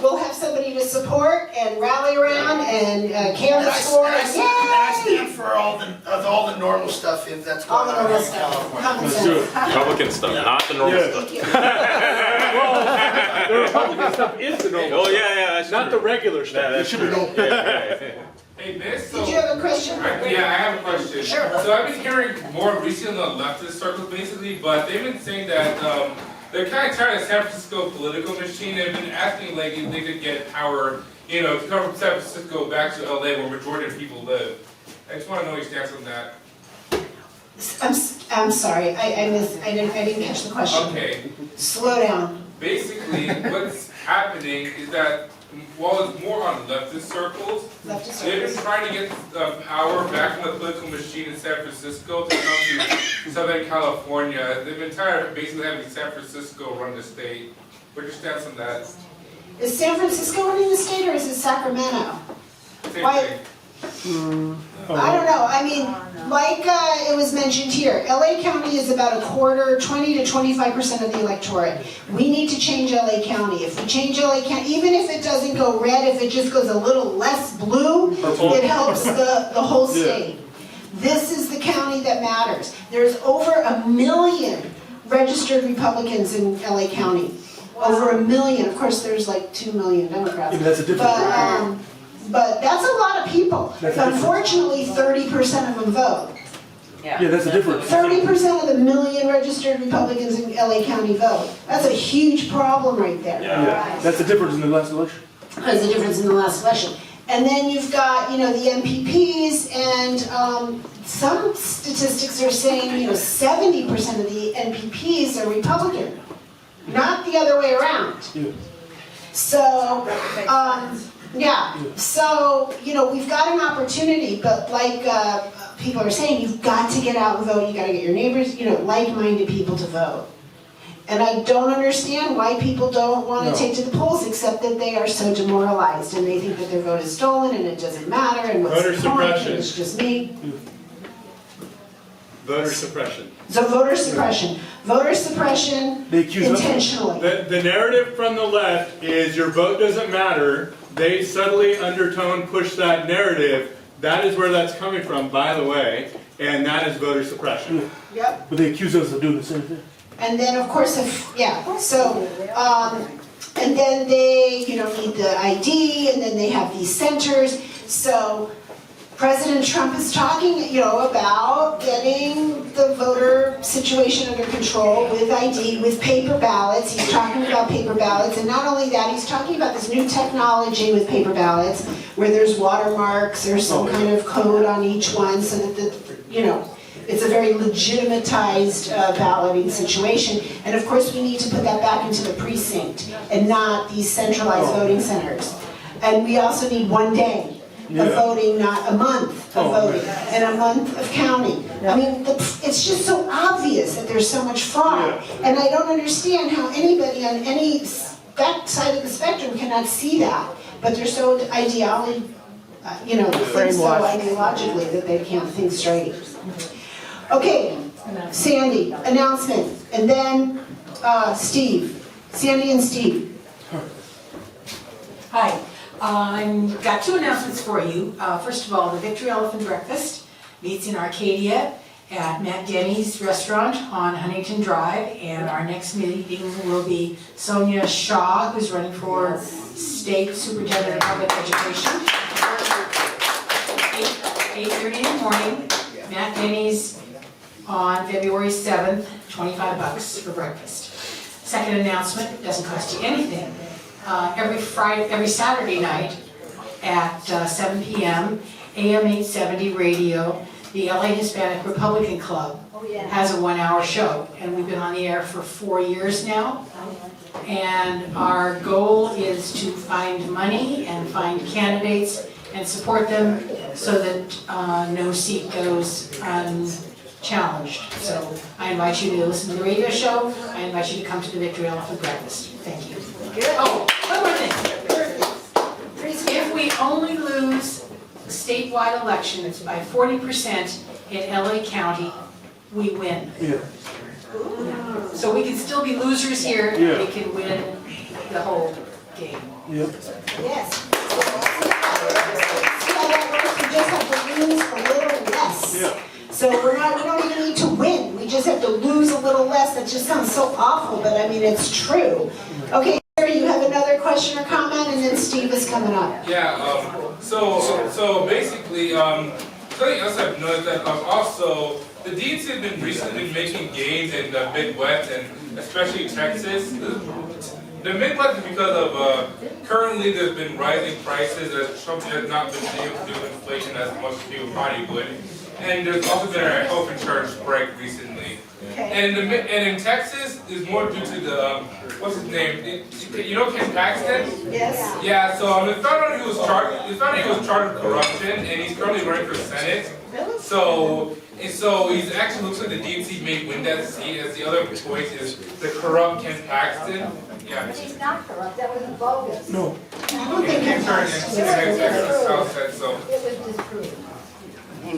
We'll have somebody to support and rally around and canvas for. I stand for all the normal stuff if that's All going the on normal in stuff. California. Republican stuff, not the normal stuff. The Republican stuff is the normal. Oh, yeah, that's Not true. the regular stuff. Yeah, It should be normal. Hey, Miss, so... Did you have a question? Yeah, I have a question. Sure. So I've been hearing more recently on leftist circles, basically, but they've been saying that they're kind of tired of San Francisco political machine. They've been asking like if they could get power, to come from San Francisco back to LA where majority of people live. I just want to know your stance on that. I'm sorry, I didn't catch the question. Okay. Slow down. Basically, what's happening is that while it's more on leftist circles, they've been trying to get power back in the political machine in San Francisco to come to Southern California. They've been tired of basically having San Francisco run the state. What's your stance on that? Is San Francisco running the state or is it Sacramento? Same Why- thing. I don't know, I mean, like it was mentioned here, LA County is about a quarter, 20 to 25% of the electorate. We need to change LA County. If we change LA County, even if it doesn't go red, if it just goes a little less blue, it helps the whole state. This is the county that matters. There's over 1 million registered Republicans in LA County. Over 1 million, of course there's like 2 million Democrats. Yeah, that's a difference. But that's a lot of people. Unfortunately, 30% of them vote. Yeah, that's the difference. 30% of the 1 million registered Republicans in LA County vote. That's a huge problem right there. Yeah, that's the difference in the last election. That's the difference in the last election. And then you've got, the MPPs, and some statistics are saying, 70% of the MPPs are Republican, not the other way around. Yeah. So, so, we've got an opportunity, but like people are saying, you've got to get out and vote, you've got to get your neighbors, like-minded people to vote. And I don't understand why people don't want to take to the polls, except that they are so demoralized, and they think that their vote is stolen, and it doesn't matter, and what's the point, and it's just me. Voter suppression. So voter suppression. Voter suppression They accuse us. intentionally. The narrative from the left is your vote doesn't matter, they subtly undertone push that narrative. That is where that's coming from, by the way, and that is voter suppression. Yep. But they accuse us of doing the same thing. And then, of course, so, and then they, need the ID, and then they have these centers. So President Trump is talking, about getting the voter situation under control with ID, with paper ballots. He's talking about paper ballots, and not only that, he's talking about this new technology with paper ballots, where there's watermarks or some kind of code on each one, so that it's a very legitimatized balloting situation. And of course, we need to put that back into the precinct and not these centralized voting centers. And we also need 1 day of voting, not a month of voting, and a month of counting. I mean, it's just so obvious that there's so much fraud. And I don't understand how anybody on any side of the spectrum cannot see that. But they're so think so ideologically that they can't think straight. Okay, Sandy, announcement, and then Steve. Sandy and Steve. Hi, I've got 2 announcements for you. First of all, the Victory Elephant Breakfast meets in Arcadia at Matt Denny's restaurant on Huntington Drive, and our next meeting will be Sonia Shaw, who's running for State Superintendent of Public Education. 8:30 in the morning, Matt Denny's on February 7th, $25 for breakfast. Second announcement, it doesn't cost you anything. Every Saturday night at 7 p.m., AM 870 radio, the LA Hispanic Republican Club has a 1-hour show, and we've been on the air for 4 years now. And our goal is to find money and find candidates and support them so that no seat goes unchallenged. So I invite you to listen to the radio show. I invite you to come to the Victory Elephant Breakfast. Thank you. Oh, one more thing. If we only lose statewide elections by 40% in LA County, we win. Yeah. So we can still be losers here, and we can win the whole game. Yep. Yes. We just have to lose a little less. Yeah. So we don't even need to win. We just have to lose a little less. That just sounds so awful, but I mean, it's true. Okay, Sarah, you have another question or comment, and then Steve is coming up. Yeah, so basically, something else I've noticed that also, the DNC have been recently making gains in the Midwest and especially Texas. The Midwest is because of, currently there's been rising prices as Trump has not been able to do inflation as much as people thought he would. And there's also been a health insurance break recently. And in Texas, it's more due to the, what's his name? You know Ken Paxton? Yes. Yeah, so it found out he was charged with corruption, and he's currently running for Senate. Really? So he's actually looks like the DNC may win that seat, as the other choice is the corrupt Ken Paxton. Yeah. But he's not corrupt, that was bogus. No. I don't think He turned so. It was disproved.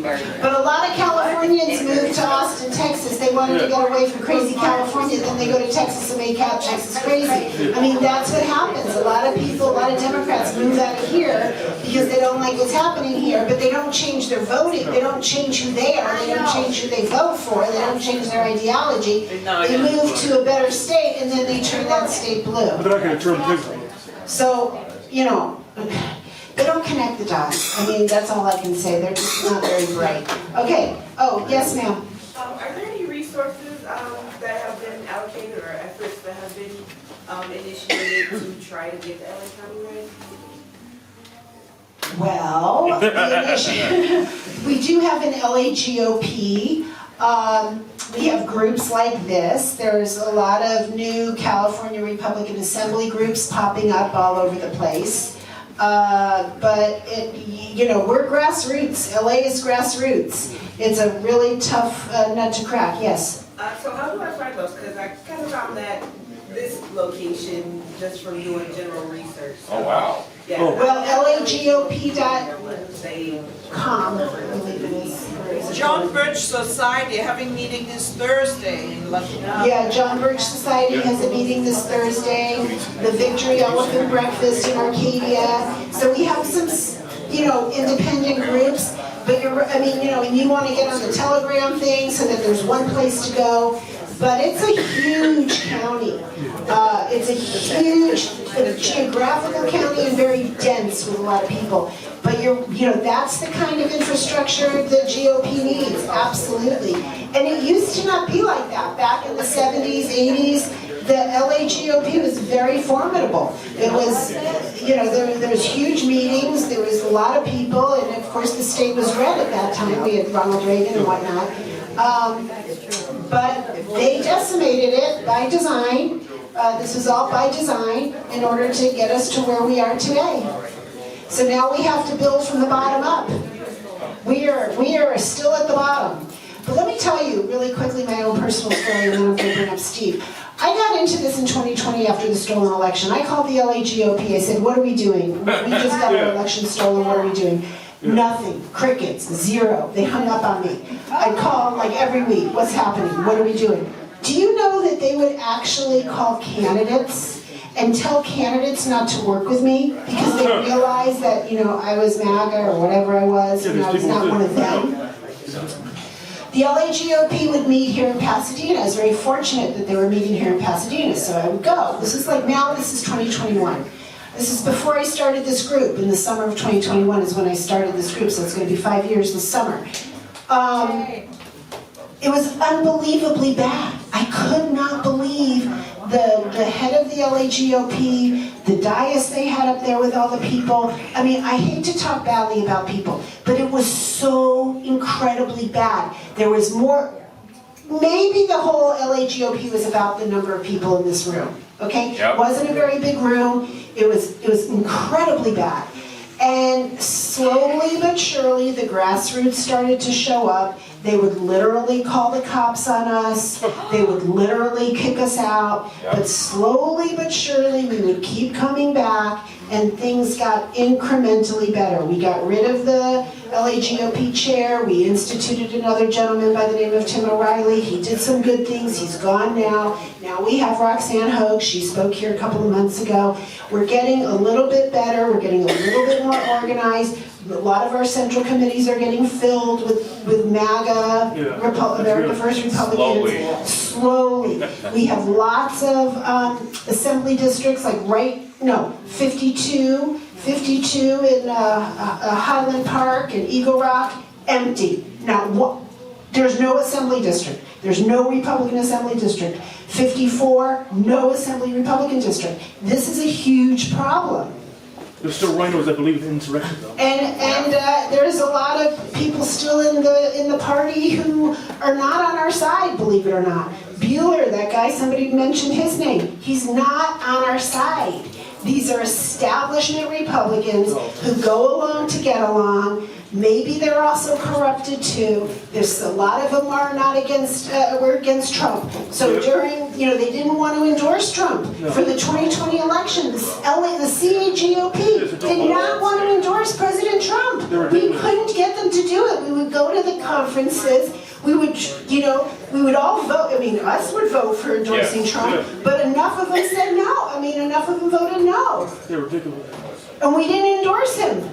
But a lot of Californians moved to Austin, Texas. They wanted to get away from crazy California, then they go to Texas and make out Texas crazy. I mean, that's what happens. A lot of people, a lot of Democrats move out of here because they don't like what's happening here, but they don't change their voting. They don't change who they are. They don't change who they vote for. They don't change their ideology. They move to a better state, and then they turn that state blue. But they're not going to turn pink. So, they don't connect the dots. I mean, that's all I can say. They're just not very bright. Okay. Oh, yes, ma'am. Are there any resources that have been allocated or efforts that have been initiated to try to get the LA County right? Well, we do have an LA GOP. We have groups like this. There's a lot of new California Republican Assembly groups popping up all over the place. But we're grassroots. LA is grassroots. It's a really tough nut to crack. Yes. So how do I find those? Because I kind of found this location just from doing general research. Oh wow. Yeah. Well, LAGOP.com, I believe it is. John Birch Society having meeting this Thursday in Lucknow. Yeah, John Birch Society has a meeting this Thursday, the Victory Elephant Breakfast in Arcadia. So we have some, independent groups, but and you want to get on the Telegram thing so that there's one place to go. But it's a huge county. It's a huge geographical county and very dense with a lot of people. But that's the kind of infrastructure the GOP needs, absolutely. And it used to not be like that. Back in the 70s, 80s, the LA GOP was very formidable. It was, there was huge meetings, there was a lot of people, and of course the state was red at that time. We had Ronald Reagan and whatnot. But they decimated it by design. This was all by design in order to get us to where we are today. So now we have to build from the bottom up. We are still at the bottom. But let me tell you really quickly my own personal story, and then I'm going to bring up Steve. I got into this in 2020 after the stolen election. I called the LA GOP. I said, what are we doing? We just got our election stolen. What are we doing? Nothing. Crickets. Zero. They hung up on me. I'd call like every week. What's happening? What are we doing? Do you know that they would actually call candidates and tell candidates not to work with me because they realized that, I was MAGA or whatever I was, and I was not one of them? The LA GOP would meet here in Pasadena. I was very fortunate that they were meeting here in Pasadena, so I would go. This is 2021. This is before I started this group. In the summer of 2021 is when I started this group, so it's going to be 5 years this summer. It was unbelievably bad. I could not believe the head of the LA GOP, the dais they had up there with all the people. I mean, I hate to talk badly about people, but it was so incredibly bad. There was more, maybe the whole LA GOP was about the number of people in this room, okay? Yep. It wasn't a very big room. It was incredibly bad. And slowly but surely, the grassroots started to show up. They would literally call the cops on us. They would literally kick us out. But slowly but surely, we would keep coming back, and things got incrementally better. We got rid of the LA GOP chair. We instituted another gentleman by the name of Tim O'Reilly. He did some good things. He's gone now. Now we have Roxanne Hogue. She spoke here a couple of months ago. We're getting a little bit better. We're getting a little bit more organized. A lot of our central committees are getting filled with MAGA, America First Republicans. Slowly. We have lots of assembly districts, 52 in Highland Park and Eagle Rock, empty. Now, there's no assembly district. There's no Republican assembly district. 54, no assembly Republican district. This is a huge problem. There's still rhinos, I believe, in insurrection, though. And there's a lot of people still in the party who are not on our side, believe it or not. Bueller, that guy, somebody mentioned his name. He's not on our side. These are establishment Republicans who go along to get along. Maybe they're also corrupted too. There's a lot of them are not against, we're against Trump. So during, they didn't want to endorse Trump for the 2020 election. The CAGOP did not want to endorse President Trump. We couldn't get them to do it. We would go to the conferences. We would, we would all vote. I mean, us would vote for endorsing Trump, but enough of them said no. Enough of them voted no. They're ridiculous. And we didn't endorse him.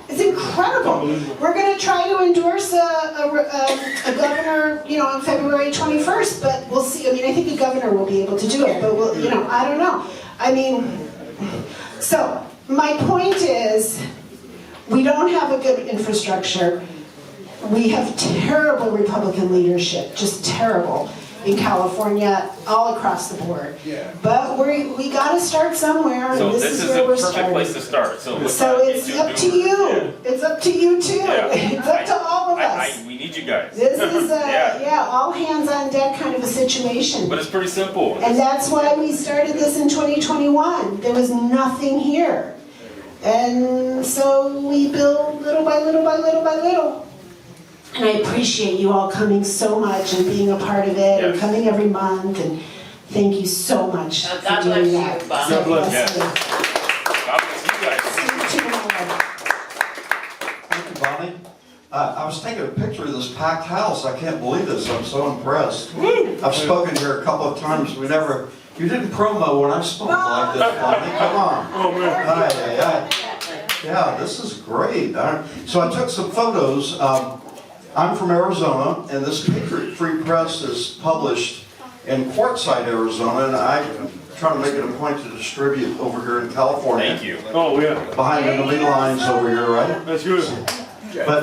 It's incredible. We're going to try to endorse a governor, on February 21st, but we'll see. I think the governor will be able to do it, but I don't know. So my point is, we don't have a good infrastructure. We have terrible Republican leadership, just terrible, in California, all across the board. But we got to start somewhere, and So this is where a we're perfect starting. place to start. So It's up to you. It's up to you too. It's up to all of us. We need you guys. This is all hands on deck kind of a situation. But it's pretty simple. And that's why we started this in 2021. There was nothing here. And so we build little by little by little by little. And I appreciate you all coming so much and being a part of it and coming every month. And thank you so much for God doing bless that. you, Bob. God bless you. God bless you guys. Thank you, Bonnie. I I was taking a picture of this packed house. I can't believe this. I'm so impressed. I've spoken here a couple of times. You didn't promo when I spoke like this, Bonnie. Come on. Oh, man. Yeah, this is great. So I took some photos. I'm from Arizona, and this Patriot Free Press is published in Quartzsite, Arizona, and I try to make it a point to distribute over here in California. Thank you. Oh, yeah. Behind the enemy lines over here, right? That's good. But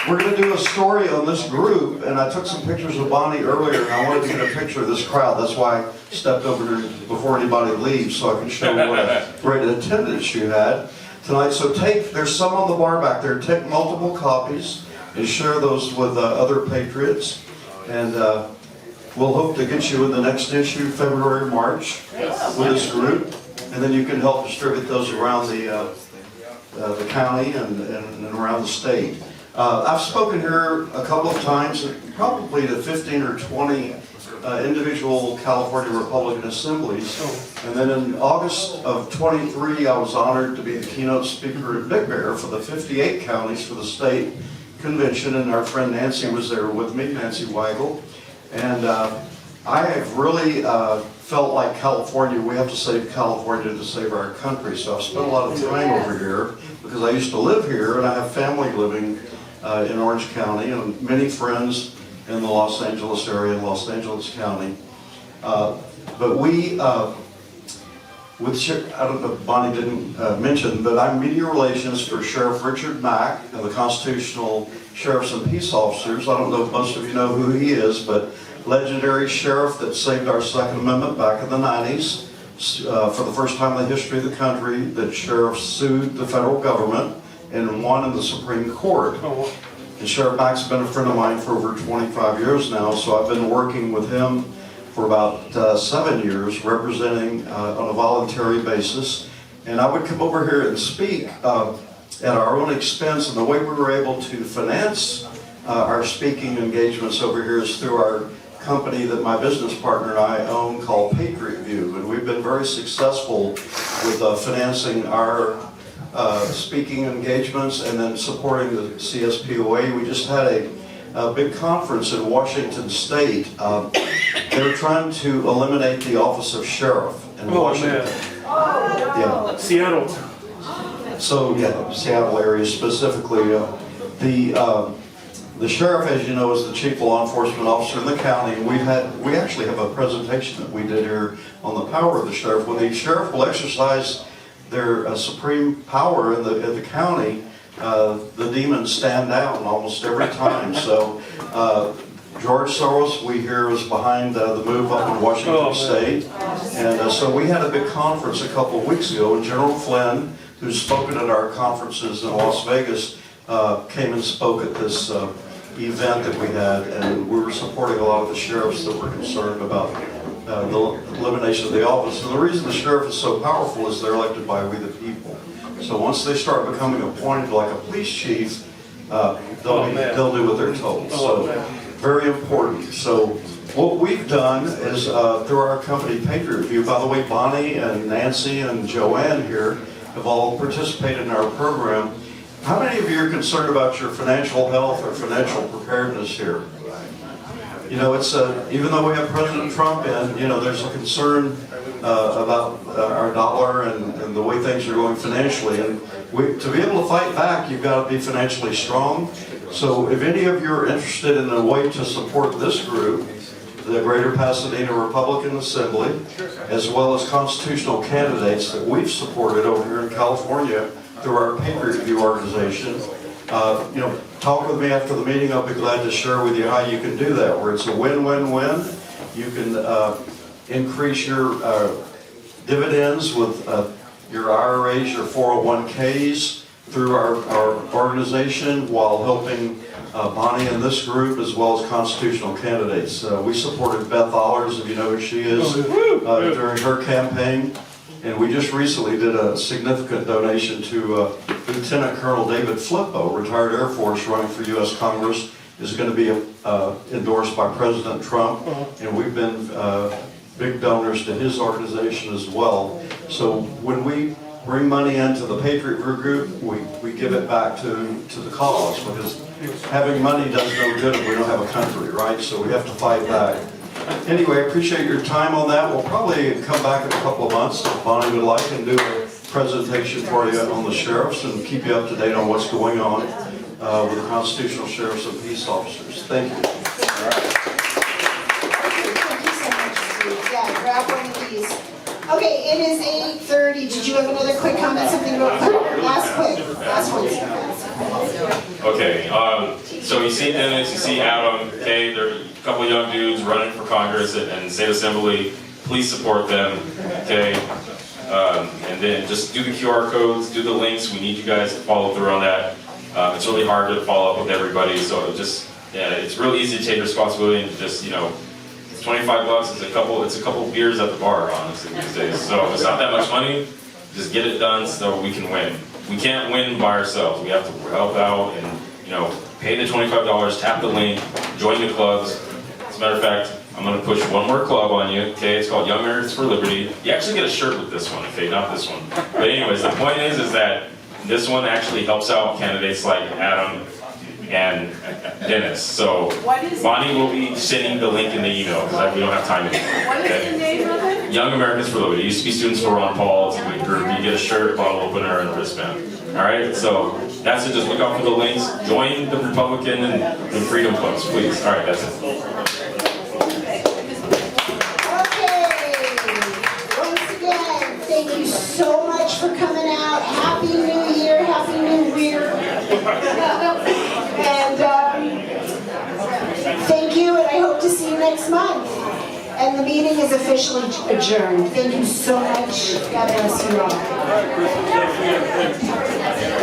we're going to do a story on this group, and I took some pictures of Bonnie earlier, and I wanted to get a picture of this crowd. That's why I stepped over here before anybody leaves, so I can show what a great attendance you had tonight. So there's some on the bar back there. Take multiple copies and share those with other patriots, and we'll hope to get you in the next issue, February, March, with this group, and then you can help distribute those around the county and around the state. I've spoken here a couple of times, probably to 15 or 20 individual California Republican assemblies. And then in August of 23, I was honored to be the keynote speaker in Big Bear for the 58 counties for the state convention, and our friend Nancy was there with me, Nancy Weigel. And I have really felt like California, we have to save California to save our country. So I've spent a lot of time over here because I used to live here, and I have family living in Orange County and many friends in the Los Angeles area in Los Angeles County. But we, I don't know if Bonnie didn't mention, but I'm media relations for Sheriff Richard Mack and the Constitutional Sheriffs and Peace Officers. I don't know if most of you know who he is, but legendary sheriff that saved our Second Amendment back in the 90s. For the first time in the history of the country, that sheriff sued the federal government and won in the Supreme Court. And Sheriff Mack's been a friend of mine for over 25 years now, so I've been working with him for about 7 years, representing on a voluntary basis. And I would come over here and speak at our own expense, and the way we were able to finance our speaking engagements over here is through our company that my business partner and I own called Patriot View, and we've been very successful with financing our speaking engagements and then supporting the CSPOA. We just had a big conference in Washington State. They're trying to eliminate the office of sheriff in Washington. Yeah. Seattle. So yeah, Seattle area specifically. The sheriff, as you know, is the chief law enforcement officer in the county. And we actually have a presentation that we did here on the power of the sheriff. When the sheriff will exercise their supreme power in the county, the demons stand down almost every time. So George Soros, we hear, is behind the move up in Washington State. And so we had a big conference a couple of weeks ago, and General Flynn, who's spoken at our conferences in Las Vegas, came and spoke at this event that we had, and we were supporting a lot of the sheriffs that were concerned about the elimination of the office. And the reason the sheriff is so powerful is they're elected by we the people. So once they start becoming appointed like a police chief, they'll do what they're told. So very important. So what we've done is through our company Patriot View, by the way, Bonnie and Nancy and Joanne here have all participated in our program. How many of you are concerned about your financial health or financial preparedness here? You know, it's even though we have President Trump in, you know, there's a concern about our dollar and the way things are going financially. And to be able to fight back, you've got to be financially strong. So if any of you are interested in a way to support this group, the Greater Pasadena Republican Assembly, as well as constitutional candidates that we've supported over here in California through our Patriot View organization, you know, talk with me after the meeting. I'll be glad to share with you how you can do that, where it's a win-win-win. You can increase your dividends with your IRAs, your 401ks through our organization, while helping Bonnie and this group, as well as constitutional candidates. We supported Beth Allers, if you know who she is, during her campaign. And we just recently did a significant donation to Lieutenant Colonel David Flippo, retired Air Force, running for U.S. Congress, is going to be endorsed by President Trump. And we've been big donors to his organization as well. So when we bring money into the Patriot Group, we give it back to the cause, because having money does no good if we don't have a country, right? So we have to fight back. Anyway, I appreciate your time on that. We'll probably come back in a couple of months, if Bonnie would like, and do a presentation for you on the sheriffs and keep you up to date on what's going on with the constitutional sheriffs and peace officers. Thank you. Yeah, grab one of these. Okay, it is 8:30. Did you have another quick comment, something real quick? Last one. Okay, so you see Dennis, you see Adam, okay, they're a couple of young dudes running for Congress and state assembly. Please support them, okay? And then just do the QR codes, do the links. We need you guys to follow through on that. It's really hard to follow up with everybody, so just, yeah, it's really easy to take responsibility and just, you know, it's $25, it's a couple beers at the bar, honestly, these days. So it's not that much money, just get it done so we can win. We can't win by ourselves. We have to help out and, you know, pay the $25, tap the link, join the clubs. As a matter of fact, I'm gonna push one more club on you, okay? It's called Young Americans for Liberty. You actually get a shirt with this one, okay? Not this one. But anyways, the point is that this one actually helps out candidates like Adam and Dennis. So Bonnie will be sending the link in the email because we don't have time anymore. What is the name of it? Young Americans for Liberty. It used to be Students for Ron Paul. It's a good group. You get a shirt, a bottle opener, and a wristband. All right. So that's it. Just look out for the links. Join the Republican and the Freedom Clubs, please. All right. That's it. Thank you so much for coming out. Happy New Year, Happy New Year. And thank you, and I hope to see you next month. And the meeting is officially adjourned. Thank you so much. God bless you all.